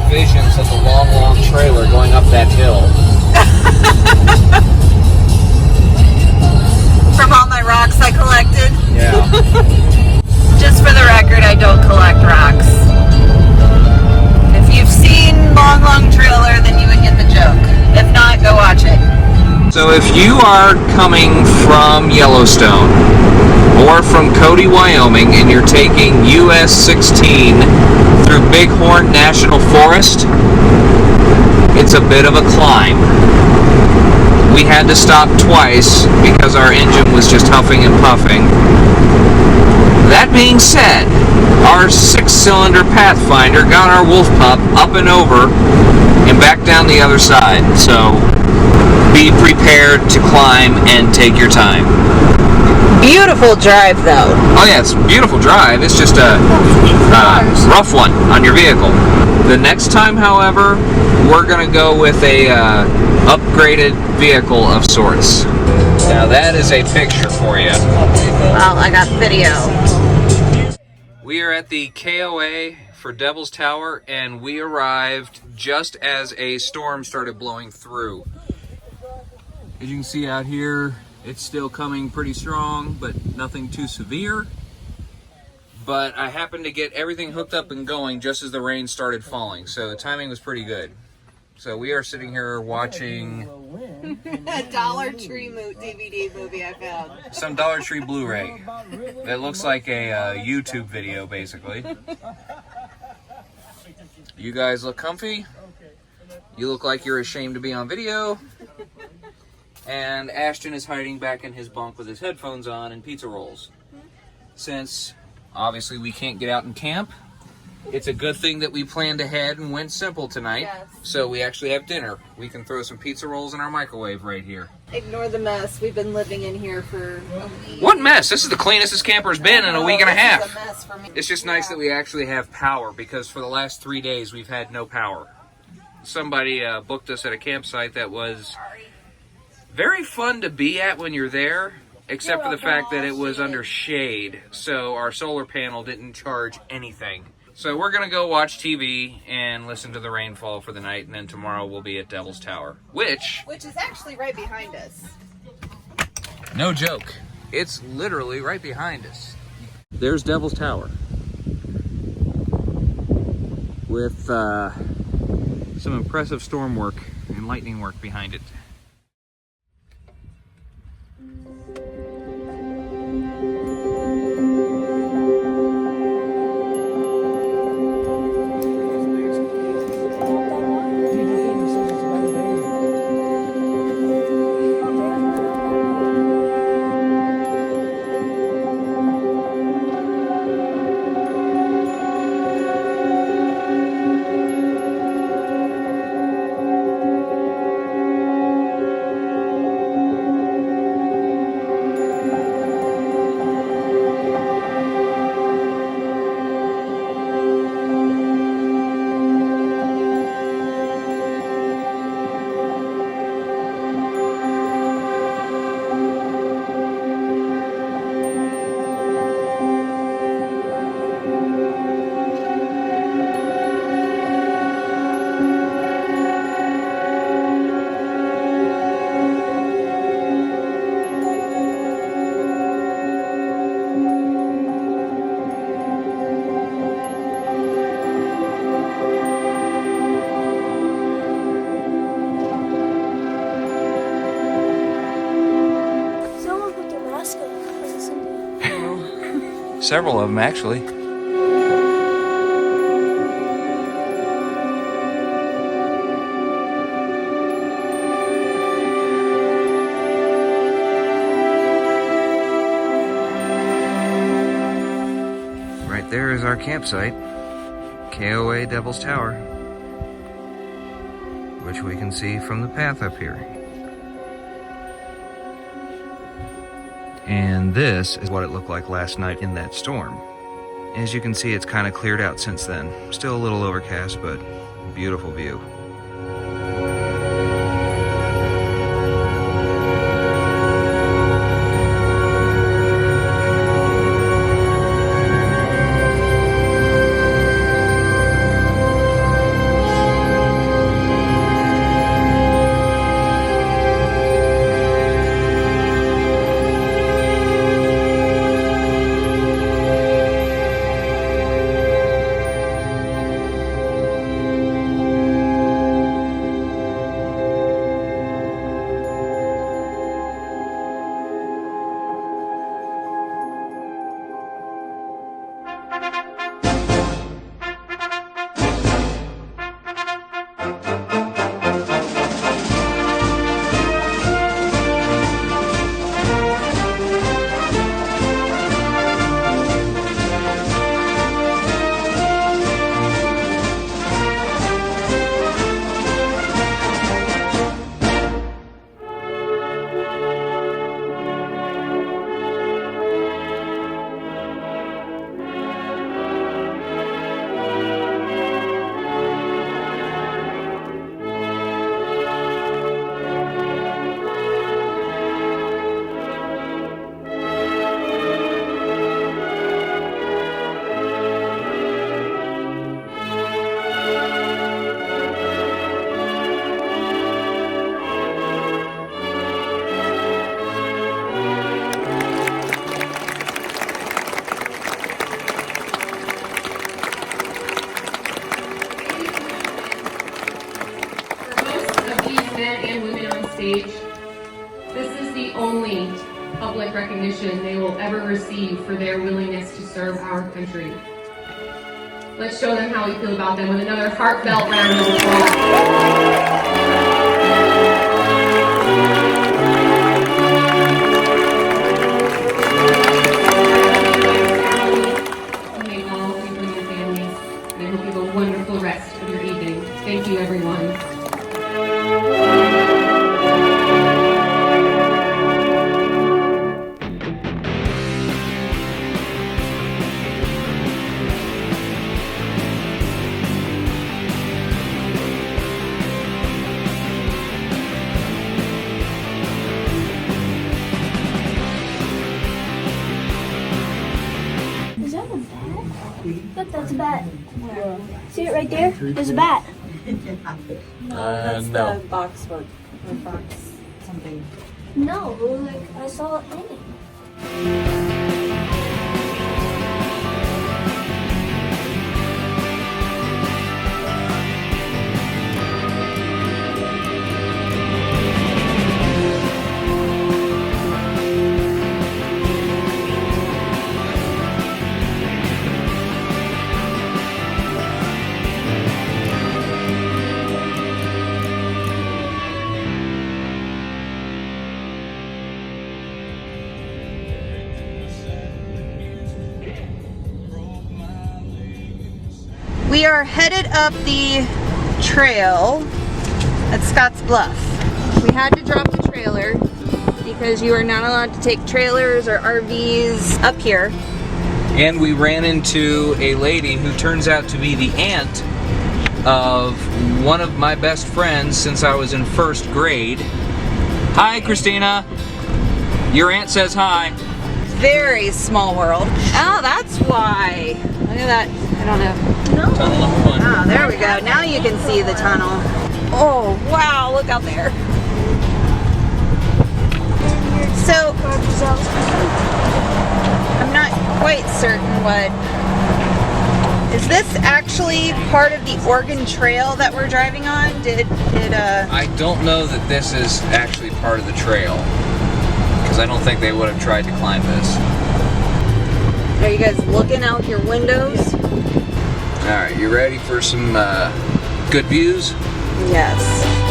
Visions of the long trailer going up that hill. From all my rocks I collected. Yeah. Just for the record, I don't collect rocks. If you've seen Long Trailer, then you would get the joke. If not, go watch it. So if you are coming from Yellowstone or from Cody, Wyoming, and you're taking US 16 through Bighorn National Forest, it's a bit of a climb. we had to stop twice because our engine was just huffing and puffing. That being said, our 6-cylinder Pathfinder got our Wolf Pup up and over and back down the other side. So be prepared to climb and take your time. Beautiful drive, though. Oh yeah, it's a beautiful drive. It's just a rough one on your vehicle. The next time, however, we're going to go with a upgraded vehicle of sorts. Now that is a picture for you. Well, I got video. We are at the KOA for Devil's Tower, and we arrived just as a storm started blowing through. As you can see out here, it's still coming pretty strong, but nothing too severe. But I happened to get everything hooked up and going just as the rain started falling, so the timing was pretty good. So we are sitting here watching A Dollar Tree DVD movie I found. some Dollar Tree Blu-ray that looks like a YouTube video, basically. You guys look comfy. You look like you're ashamed to be on video. And Ashton is hiding back in his bunk with his headphones on and pizza rolls. Since, obviously, we can't get out and camp, it's a good thing that we planned ahead and went simple tonight. Yes. So we actually have dinner. We can throw some pizza rolls in our microwave right here. Ignore the mess. We've been living in here for a week. What mess? This is the cleanest this camper's been in a week and a half. This is a mess for me. It's just nice that we actually have power, because for the last 3 days we've had no power. Somebody booked us at a campsite that was very fun to be at when you're there, except for the fact that it was under shade, so our solar panel didn't charge anything. So we're going to go watch TV and listen to the rainfall for the night, and then tomorrow we'll be at Devil's Tower, which is actually right behind us. no joke, it's literally right behind us. There's Devil's Tower with some impressive storm work and lightning work behind it. Several of them, actually. Right there is our campsite, KOA Devil's Tower, which we can see from the path up here. And this is what it looked like last night in that storm. As you can see, it's kind of cleared out since then. Still a little overcast, but beautiful view. recognition they will ever receive for their willingness to serve our country. Let's show them how we feel about them with another heartfelt round of applause. Wonderful rest of your evening. Thank you, everyone. Is that a bat? Look, that's a bat. See it right there? There's a bat. That's no. the box or box something. No, like I saw it hanging. We are headed up the trail at Scotts Bluff. We had to drop the trailer because you are not allowed to take trailers or RVs up here. And we ran into a lady who turns out to be the aunt of one of my best friends since I was in first grade. Hi, Christina. Your aunt says hi. Very small world. Oh, that's why. Look at that. I don't know. Tunnel number 1. Oh, there we go. Now you can see the tunnel. Oh, wow. Look out there. So, I'm not quite certain what... Is this actually part of the Oregon Trail that we're driving on? I don't know that this is actually part of the trail, because I don't think they would have tried to climb this. Are you guys looking out your windows? Alright, you ready for some good views? Yes.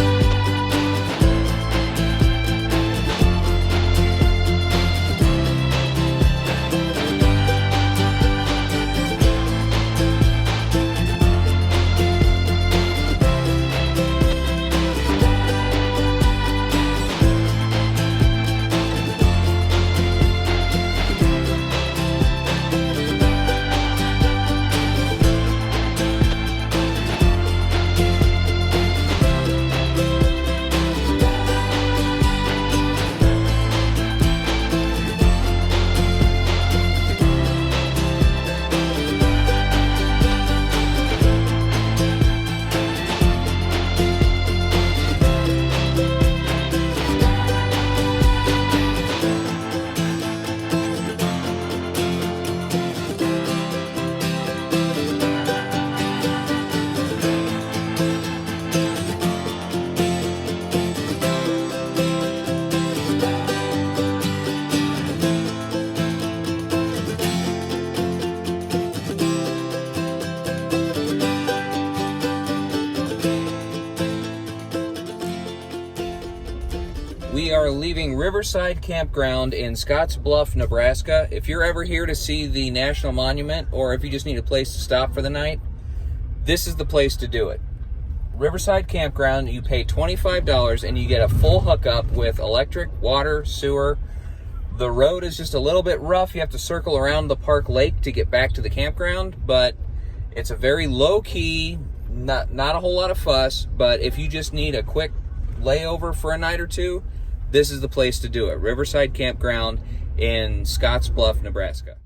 We are leaving Riverside Campground in Scotts Bluff, Nebraska. If you're ever here to see the National Monument, or if you just need a place to stop for the night, this is the place to do it. Riverside Campground, you pay $25 and you get a full hookup with electric, water, sewer. The road is just a little bit rough. You have to circle around the park lake to get back to the campground, but it's a very low-key, not a whole lot of fuss, but if you just need a quick layover for a night or two, this is the place to do it. Riverside Campground in Scotts Bluff, Nebraska.